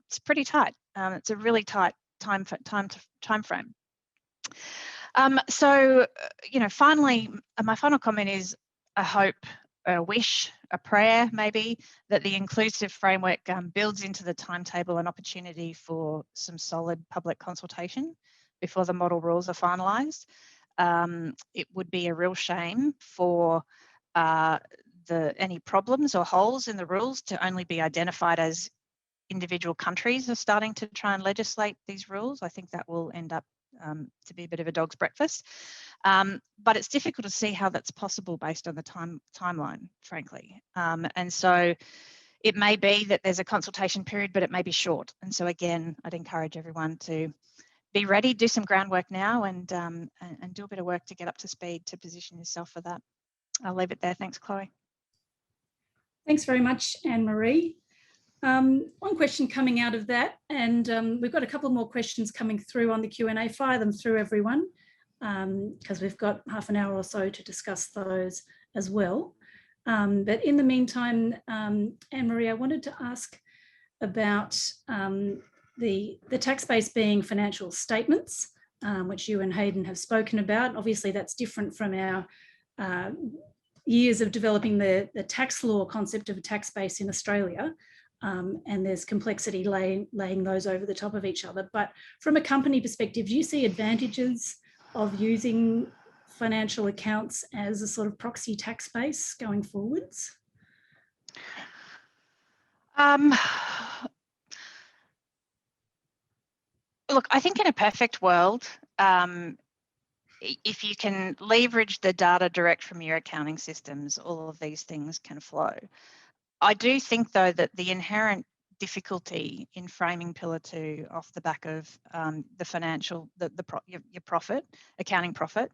it's pretty tight. It's a really tight time frame. So, you know, finally, my final comment is a hope, a wish, a prayer maybe, that the inclusive framework builds into the timetable an opportunity for some solid public consultation before the model rules are finalised. It would be a real shame for any problems or holes in the rules to only be identified as individual countries are starting to try and legislate these rules. I think that will end up to be a bit of a dog's breakfast. But it's difficult to see how that's possible based on the timeline, frankly. And so it may be that there's a consultation period, but it may be short. And so again, I'd encourage everyone to be ready, do some groundwork now, and do a bit of work to get up to speed to position yourself for that. I'll leave it there. Thanks, Chloe. Thanks very much, Ann-Maree. One question coming out of that, and we've got a couple more questions coming through on the Q&A. Fire them through, everyone, because we've got half an hour or so to discuss those as well. But in the meantime, Ann-Maree, I wanted to ask about the tax base being financial statements, which you and Heydon have spoken about. Obviously, that's different from our years of developing the tax law concept of a tax base in Australia. and there's complexity laying those over the top of each other. But from a company perspective, do you see advantages of using financial accounts as a sort of proxy tax base going forwards? Look, I think in a perfect world, if you can leverage the data direct from your accounting systems, all of these things can flow. I do think, though, that the inherent difficulty in framing Pillar 2 off the back of the financial, your profit, accounting profit,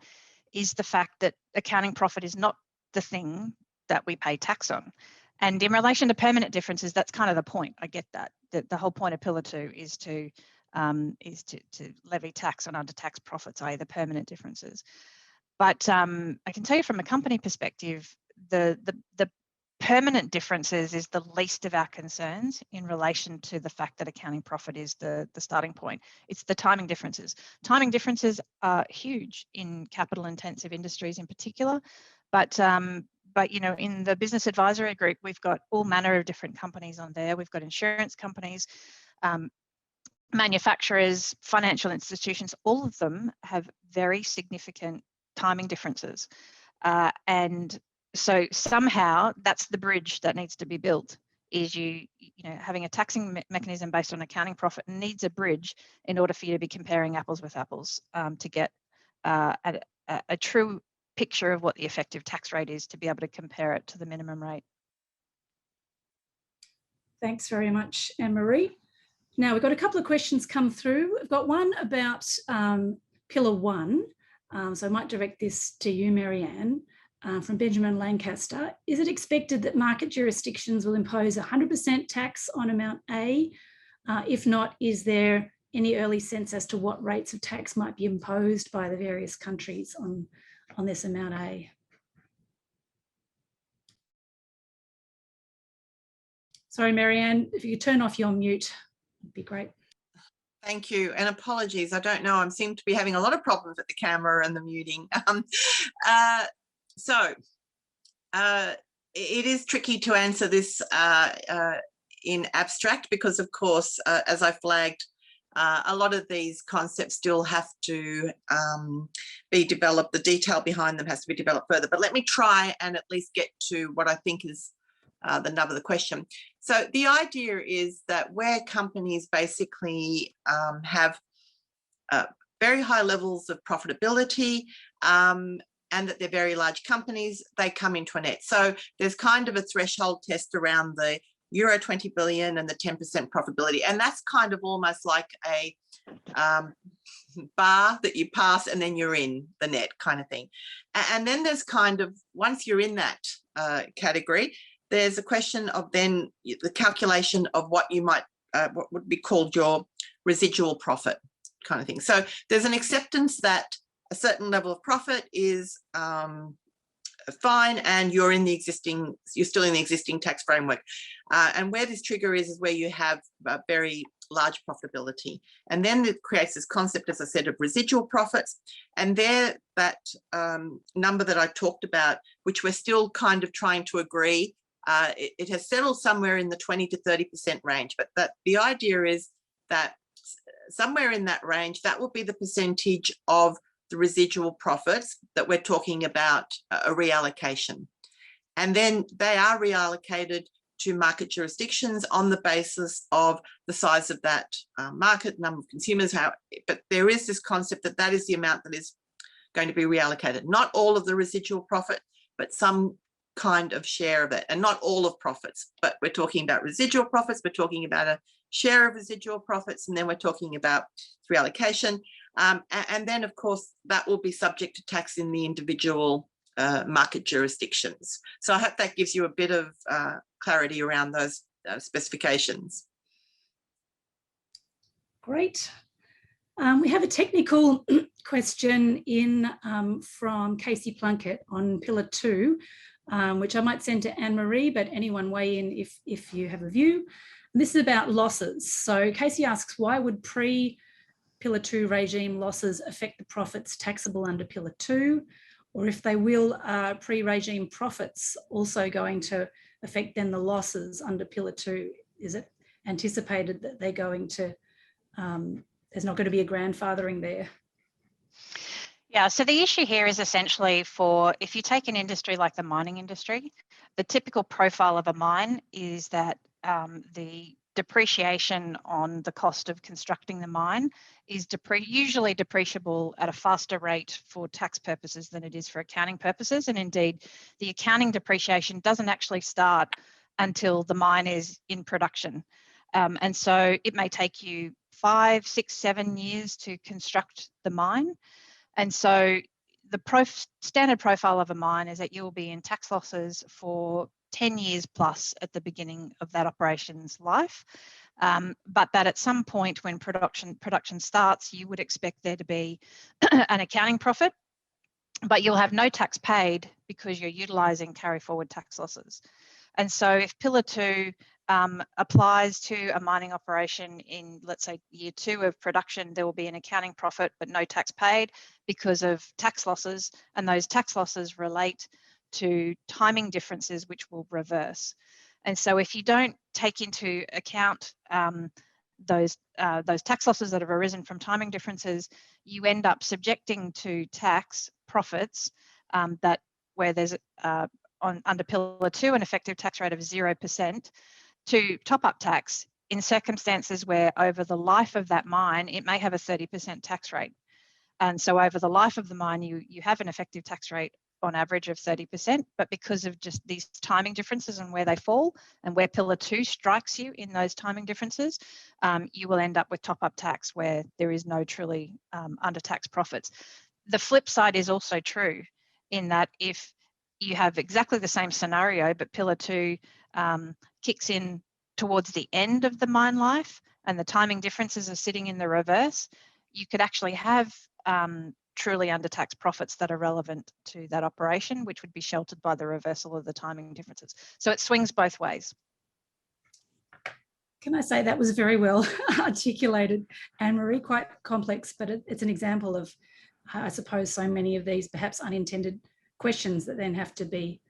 is the fact that accounting profit is not the thing that we pay tax on. And in relation to permanent differences, that's kind of the point. I get that. The whole point of Pillar 2 is to levy tax on under-taxed profits, i.e. the permanent differences. But I can tell you from a company perspective, the permanent differences is the least of our concerns in relation to the fact that accounting profit is the starting point. It's the timing differences. Timing differences are huge in capital-intensive industries in particular, but you know, in the business advisory group, we've got all manner of different companies on there. We've got insurance companies, manufacturers, financial institutions. All of them have very significant timing differences, and so somehow that's the bridge that needs to be built. Is you know, having a taxing mechanism based on accounting profit needs a bridge in order for you to be comparing apples with apples to get a true picture of what the effective tax rate is, to be able to compare it to the minimum rate. Thanks very much, Ann-Maree. Now we've got a couple of questions come through. We've got one about Pillar 1. So I might direct this to you, Maryanne, from Benjamin Lancaster. Is it expected that market jurisdictions will impose 100% tax on amount A? If not, is there any early sense as to what rates of tax might be imposed by the various countries on this amount A? Sorry, Maryanne, if you could turn off your mute, it'd be great. Thank you, and apologies. I don't know, I seem to be having a lot of problems with the camera and the muting. It is tricky to answer this in abstract because, of course, as I flagged, a lot of these concepts still have to be developed. The detail behind them has to be developed further. But let me try and at least get to what I think is the nub of the question. So the idea is that where companies basically have very high levels of profitability and that they're very large companies, they come into a net. So there's kind of a threshold test around the Euro 20 billion and the 10% profitability. And that's kind of almost like a bar that you pass and then you're in the net kind of thing. And then there's kind of, once you're in that category, there's a question of then the calculation of what you might, what would be called your residual profit kind of thing. So there's an acceptance that a certain level of profit is fine and you're in the existing, you're still in the existing tax framework. And where this trigger is where you have very large profitability. And then it creates this concept, as I said, of residual profits. And there, that number that I talked about, which we're still kind of trying to agree, it has settled somewhere in the 20 to 30% range. But that the idea is that somewhere in that range, that will be the percentage of the residual profits that we're talking about a reallocation. And then they are reallocated to market jurisdictions on the basis of the size of that market, number of consumers, but there is this concept that that is the amount that is going to be reallocated. Not all of the residual profit, but some kind of share of it, and not all of profits, but we're talking about residual profits, we're talking about a share of residual profits, and then we're talking about reallocation. And then, of course, that will be subject to tax in the individual market jurisdictions. So I hope that gives you a bit of clarity around those specifications. Great. We have a technical question in from Casey Plunkett on Pillar 2, which I might send to Ann-Maree, but anyone weigh in if you have a view. And this is about losses. So Casey asks, why would Pillar 2 regime losses affect the profits taxable under Pillar 2? Or if they will, pre-regime profits also going to affect then the losses under Pillar 2? is it anticipated that they're going to, there's not going to be a grandfathering there? Yeah, so the issue here is essentially for, if you take an industry like the mining industry, the typical profile of a mine is that the depreciation on the cost of constructing the mine is usually depreciable at a faster rate for tax purposes than it is for accounting purposes. And indeed, the accounting depreciation doesn't actually start until the mine is in production. And so it may take you 5, 6, 7 years to construct the mine. And so the standard profile of a mine is that you'll be in tax losses for 10 years plus at the beginning of that operation's life. But that at some point when production starts, you would expect there to be an accounting profit, but you'll have no tax paid because you're utilising carry forward tax losses. And so if Pillar 2 applies to a mining operation in, let's say, year 2 of production, there will be an accounting profit but no tax paid because of tax losses, and those tax losses relate to timing differences which will reverse. And so if you don't take into account those tax losses that have arisen from timing differences, you end up subjecting to tax profits that where there's under Pillar 2 an effective tax rate of 0% to top-up tax in circumstances where over the life of that mine, it may have a 30% tax rate. And so over the life of the mine, you have an effective tax rate on average of 30%, but because of just these timing differences and where they fall and where Pillar 2 strikes you in those timing differences, you will end up with top-up tax where there is no truly under-tax profits. The flip side is also true in that if you have exactly the same scenario, but Pillar 2 kicks in towards the end of the mine life and the timing differences are sitting in the reverse, you could actually have truly under-tax profits that are relevant to that operation, which would be sheltered by the reversal of the timing differences. So it swings both ways. Can I say that was very well articulated, Ann-Maree, quite complex, but it's an example of, I suppose, so many of these perhaps unintended questions that then have to be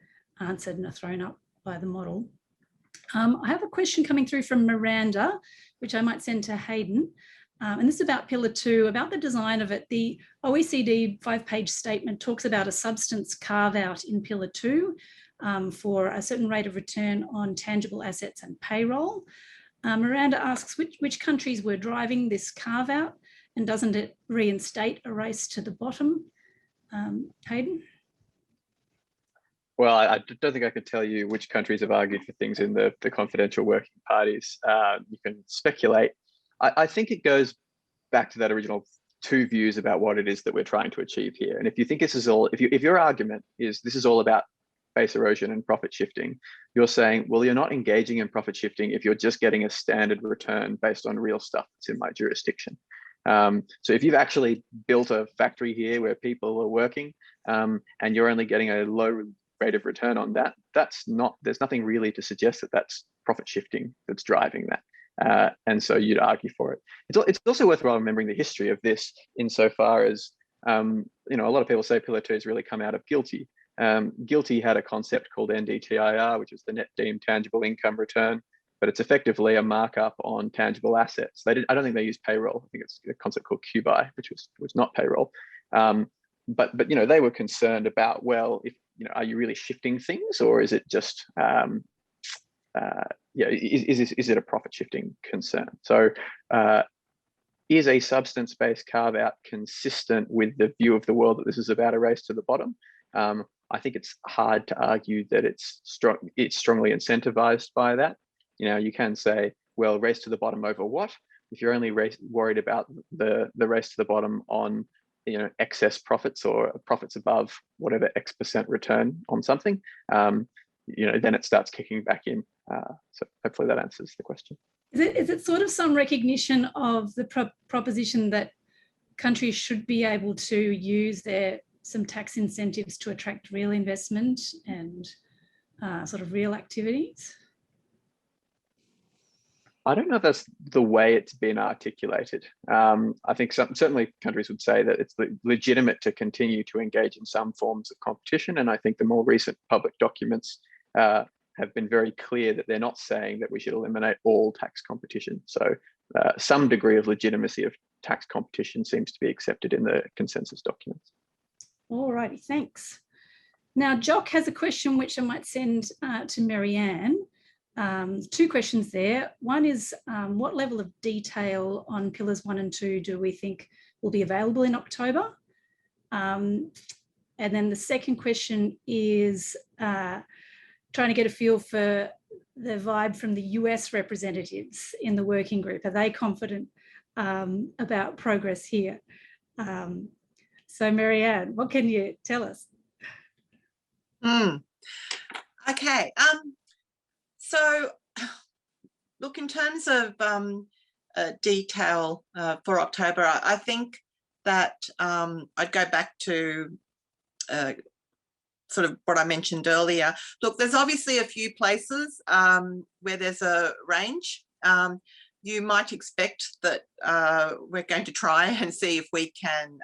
answered and are thrown up by the model. I have a question coming through from Miranda, which I might send to Heydon. And this is about Pillar 2, about the design of it. The OECD 5-page statement talks about a substance carve-out in Pillar 2 for a certain rate of return on tangible assets and payroll. Miranda asks which countries were driving this carve-out, and doesn't it reinstate a race to the bottom? Heydon? Well, I don't think I could tell you which countries have argued for things in the confidential working parties. You can speculate. I think it goes back to that original 2 views about what it is that we're trying to achieve here. And if you think this is all, if your argument is this is all about base erosion and profit shifting, you're saying, well, you're not engaging in profit shifting if you're just getting a standard return based on real stuff that's in my jurisdiction. So if you've actually built a factory here where people are working and you're only getting a low rate of return on that, there's nothing really to suggest that that's profit shifting that's driving that. And so you'd argue for it. It's also worthwhile remembering the history of this insofar as, a lot of people say Pillar 2 has really come out of GILTI. GILTI had a concept called NDTIR, which is the net deemed tangible income return, but it's effectively a markup on tangible assets. I don't think they use payroll. I think it's a concept called QBI, which was not payroll. But they were concerned about, well, if are you really shifting things, or is it just is it a profit shifting concern? So is a substance-based carve-out consistent with the view of the world that this is about a race to the bottom? I think it's hard to argue that it's strongly incentivized by that. You can say, well, race to the bottom over what? If you're only worried about the race to the bottom on excess profits or profits above whatever X% return on something, then it starts kicking back in. So hopefully that answers the question. Is it sort of some recognition of the proposition that countries should be able to use some tax incentives to attract real investment and sort of real activities? I don't know if that's the way it's been articulated. I think certainly countries would say that it's legitimate to continue to engage in some forms of competition. And I think the more recent public documents have have been very clear that they're not saying that we should eliminate all tax competition. So some degree of legitimacy of tax competition seems to be accepted in the consensus documents. All righty, thanks. Now, Jock has a question which I might send to Maryanne. Two questions there. One is, what level of detail on pillars 1 and 2 do we think will be available in October? And then the second question is trying to get a feel for the vibe from the US representatives in the working group. Are they confident about progress here? So Maryanne, what can you tell us? Okay. So look, in terms of detail for October, I think that I'd go back to sort of what I mentioned earlier. Look, there's obviously a few places where there's a range. You might expect that we're going to try and see if we can,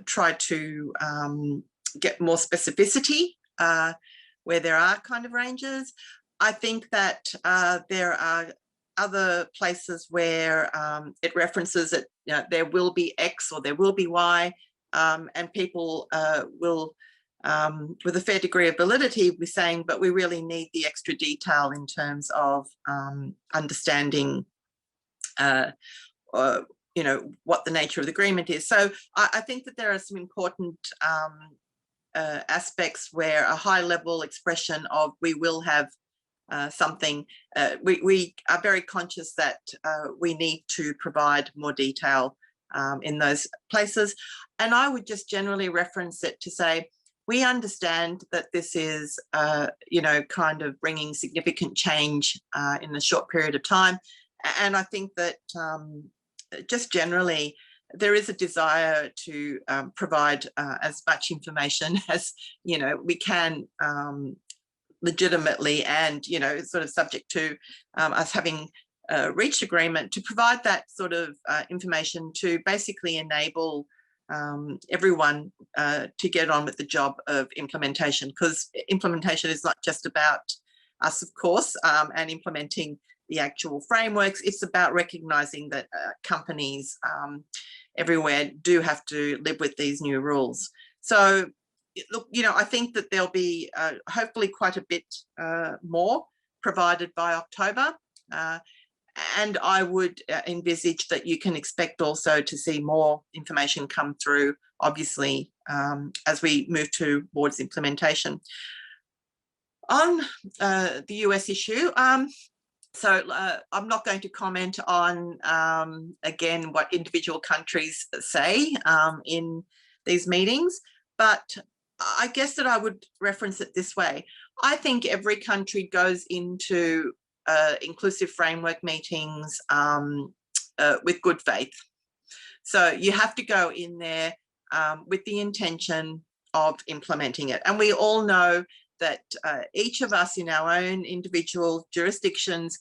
try to get more specificity where there are kind of ranges. I think that there are other places where it references that there will be X or there will be Y, and people will, with a fair degree of validity, be saying, but we really need the extra detail in terms of understanding what the nature of the agreement is. So I think that there are some important aspects where a high level expression of we will have something, we are very conscious that we need to provide more detail in those places. And I would just generally reference it to say, we understand that this is, kind of bringing significant change in a short period of time. And I think that just generally, there is a desire to provide as much information as, we can legitimately and, sort of subject to us having reached agreement, to provide that sort of information to basically enable everyone to get on with the job of implementation, because implementation is not just about us, of course, and implementing the actual frameworks. It's about recognizing that companies everywhere do have to live with these new rules. So, look, I think that there'll be hopefully quite a bit more provided by October. And I would envisage that you can expect also to see more information come through, obviously, as we move towards implementation. On the US issue, so I'm not going to comment on, again, what individual countries say in these meetings, but I guess that I would reference it this way. I think every country goes into inclusive framework meetings with good faith. So you have to go in there with the intention of implementing it. And we all know that each of us in our own individual jurisdictions,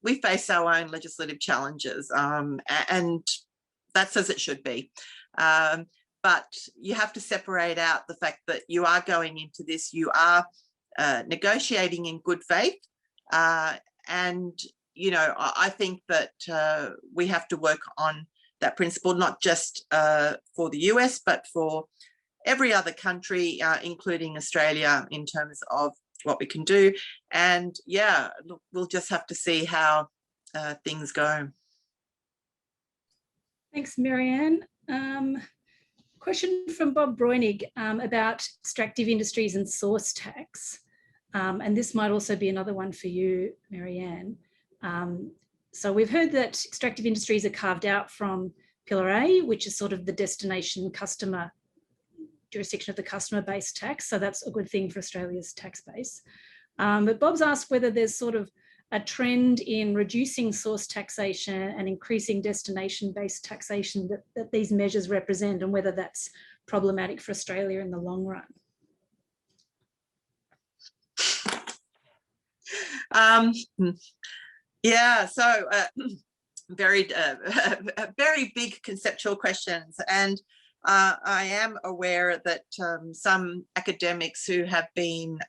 we face our own legislative challenges, and that's as it should be. But you have to separate out the fact that you are going into this, you are negotiating in good faith. And, I think that we have to work on that principle, not just for the US, but for every other country, including Australia, in terms of what we can do. And yeah, look, we'll just have to see how things go. Thanks, Maryanne. Question from Bob Broinig about extractive industries and source tax. And this might also be another one for you, Maryanne. So we've heard that extractive industries are carved out from Pillar A, which is sort of the destination customer jurisdiction of the customer-based tax. So that's a good thing for Australia's tax base. But Bob's asked whether there's sort of a trend in reducing source taxation and increasing destination-based taxation that these measures represent, and whether that's problematic for Australia in the long run. Yeah, so very big conceptual questions. And I am aware that some academics who have been,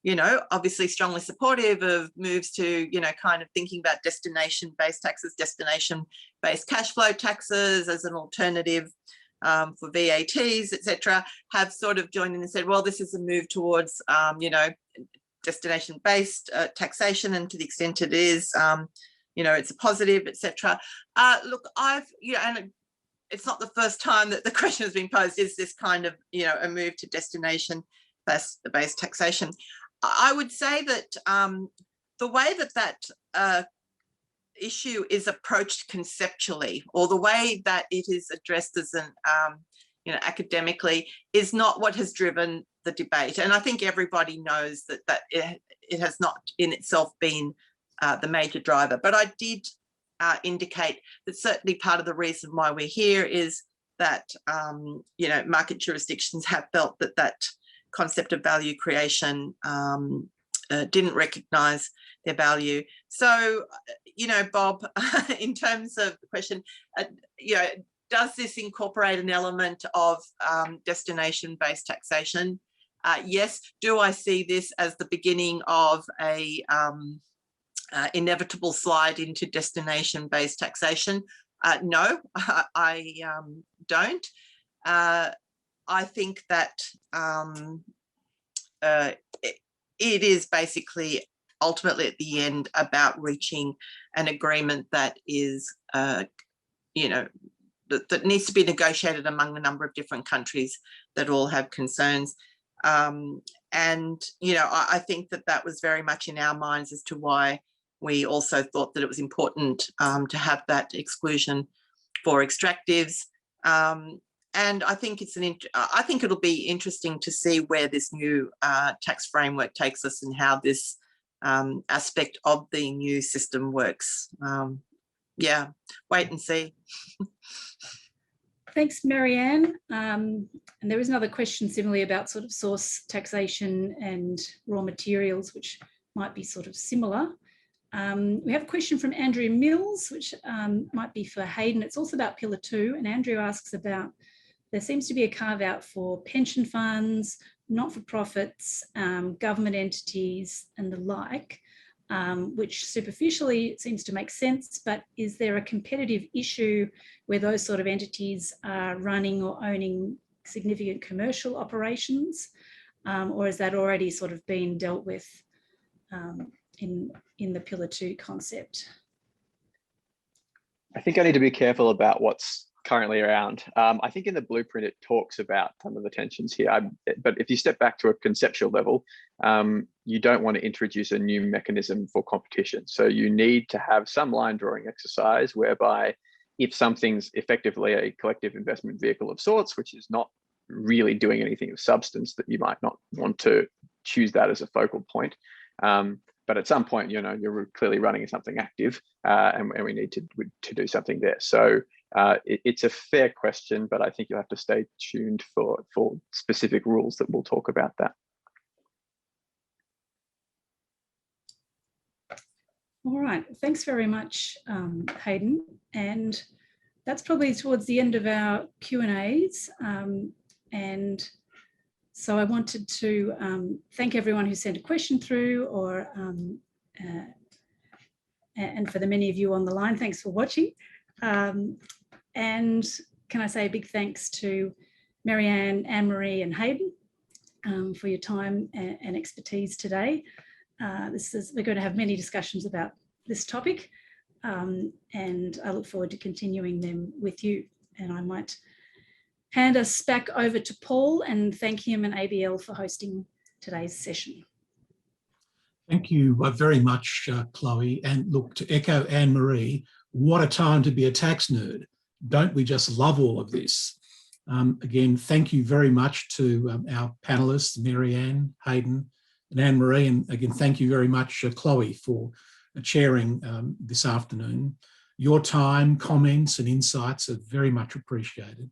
you know, obviously strongly supportive of moves to, you know, kind of thinking about destination-based taxes, destination-based cash flow taxes as an alternative for VATs, etc., have sort of joined in and said, well, this is a move towards, you know, destination-based taxation, and to the extent it is, you know, it's a positive, etc. Look, and it's not the first time that the question has been posed, is this kind of, you know, a move to destination-based taxation? I would say that the way that issue is approached conceptually, or the way that it is addressed as an, you know, academically, is not what has driven the debate. And I think everybody knows that it has not in itself been the major driver. But I did indicate that certainly part of the reason why we're here is that, you know, market jurisdictions have felt that that concept of value creation didn't recognise their value. So, you know, Bob, in terms of the question, you know, does this incorporate an element of destination-based taxation? Yes. Do I see this as the beginning of a inevitable slide into destination-based taxation? No, I don't. I think that it is basically ultimately at the end about reaching an agreement that is, you know, that needs to be negotiated among a number of different countries that all have concerns. And, you know, I think that that was very much in our minds as to why we also thought that it was important to have that exclusion for extractives. And I think I think it'll be interesting to see where this new tax framework takes us and how this aspect of the new system works. Yeah, wait and see. Thanks, Maryanne. And there was another question similarly about sort of source taxation and raw materials, which might be sort of similar. We have a question from Andrew Mills, which might be for Heydon. It's also about Pillar 2. And Andrew asks about, there seems to be a carve out for pension funds, not-for-profits, government entities and the like, which superficially it seems to make sense, but is there a competitive issue where those sort of entities are running or owning significant commercial operations, or is that already sort of been dealt with in the Pillar 2 concept? I think I need to be careful about what's currently around. I think in the blueprint it talks about some of the tensions here, but if you step back to a conceptual level, you don't want to introduce a new mechanism for competition. So you need to have some line drawing exercise whereby if something's effectively a collective investment vehicle of sorts, which is not really doing anything of substance, that you might not want to choose that as a focal point. But at some point, you know, you're clearly running something active, and we need to do something there. So it's a fair question, but I think you'll have to stay tuned for specific rules that will talk about that. All right, thanks very much, Heydon. And that's probably towards the end of our Q&As. And so I wanted to thank everyone who sent a question through, or and for the many of you on the line, thanks for watching. And can I say a big thanks to Maryanne, Ann-Maree and Heydon for your time and expertise today. We're going to have many discussions about this topic, and I look forward to continuing them with you. And I might hand us back over to Paul and thank him and ABL for hosting today's session. Thank you very much, Chloe. And look, to echo Ann-Maree, what a time to be a tax nerd. Don't we just love all of this? Again, thank you very much to our panellists, Maryanne, Heydon and Ann-Maree. And again, thank you very much, Chloe, for chairing this afternoon. Your time, comments and insights are very much appreciated.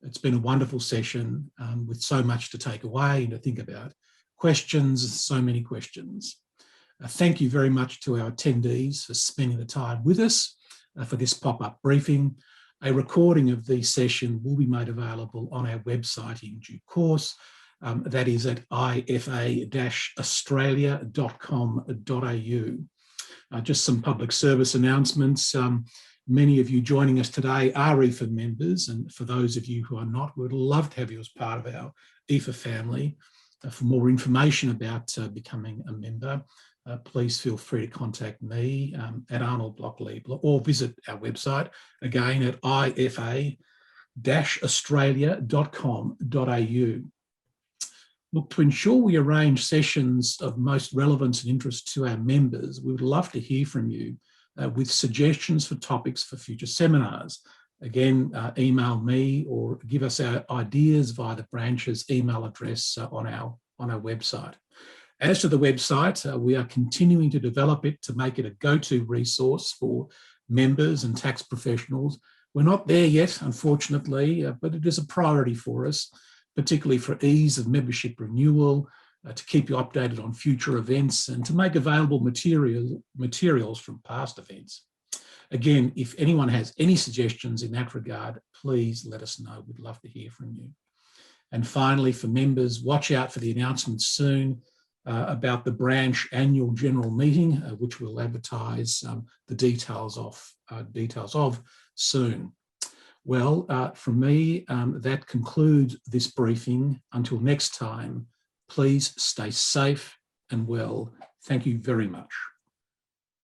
It's been a wonderful session with so much to take away and to think about. Questions, so many questions. Thank you very much to our attendees for spending the time with us for this pop-up briefing. A recording of the session will be made available on our website in due course. That is at ifa-australia.com.au. Just some public service announcements. Many of you joining us today are EFA members, and for those of you who are not, we would love to have you as part of our EFA family. For more information about becoming a member, please feel free to contact me at Arnold Bloch Leibler, or visit our website, again at ifa-australia.com.au. Look, to ensure we arrange sessions of most relevance and interest to our members, we would love to hear from you with suggestions for topics for future seminars. Again, email me or give us our ideas via the branch's email address on our website. As to the website, we are continuing to develop it to make it a go-to resource for members and tax professionals. We're not there yet, unfortunately, but it is a priority for us, particularly for ease of membership renewal, to keep you updated on future events, and to make available materials from past events. Again, if anyone has any suggestions in that regard, please let us know. We'd love to hear from you. And finally, for members, watch out for the announcements soon about the branch annual general meeting, which we'll advertise the details of soon. Well, from me, that concludes this briefing. Until next time, please stay safe and well. Thank you very much.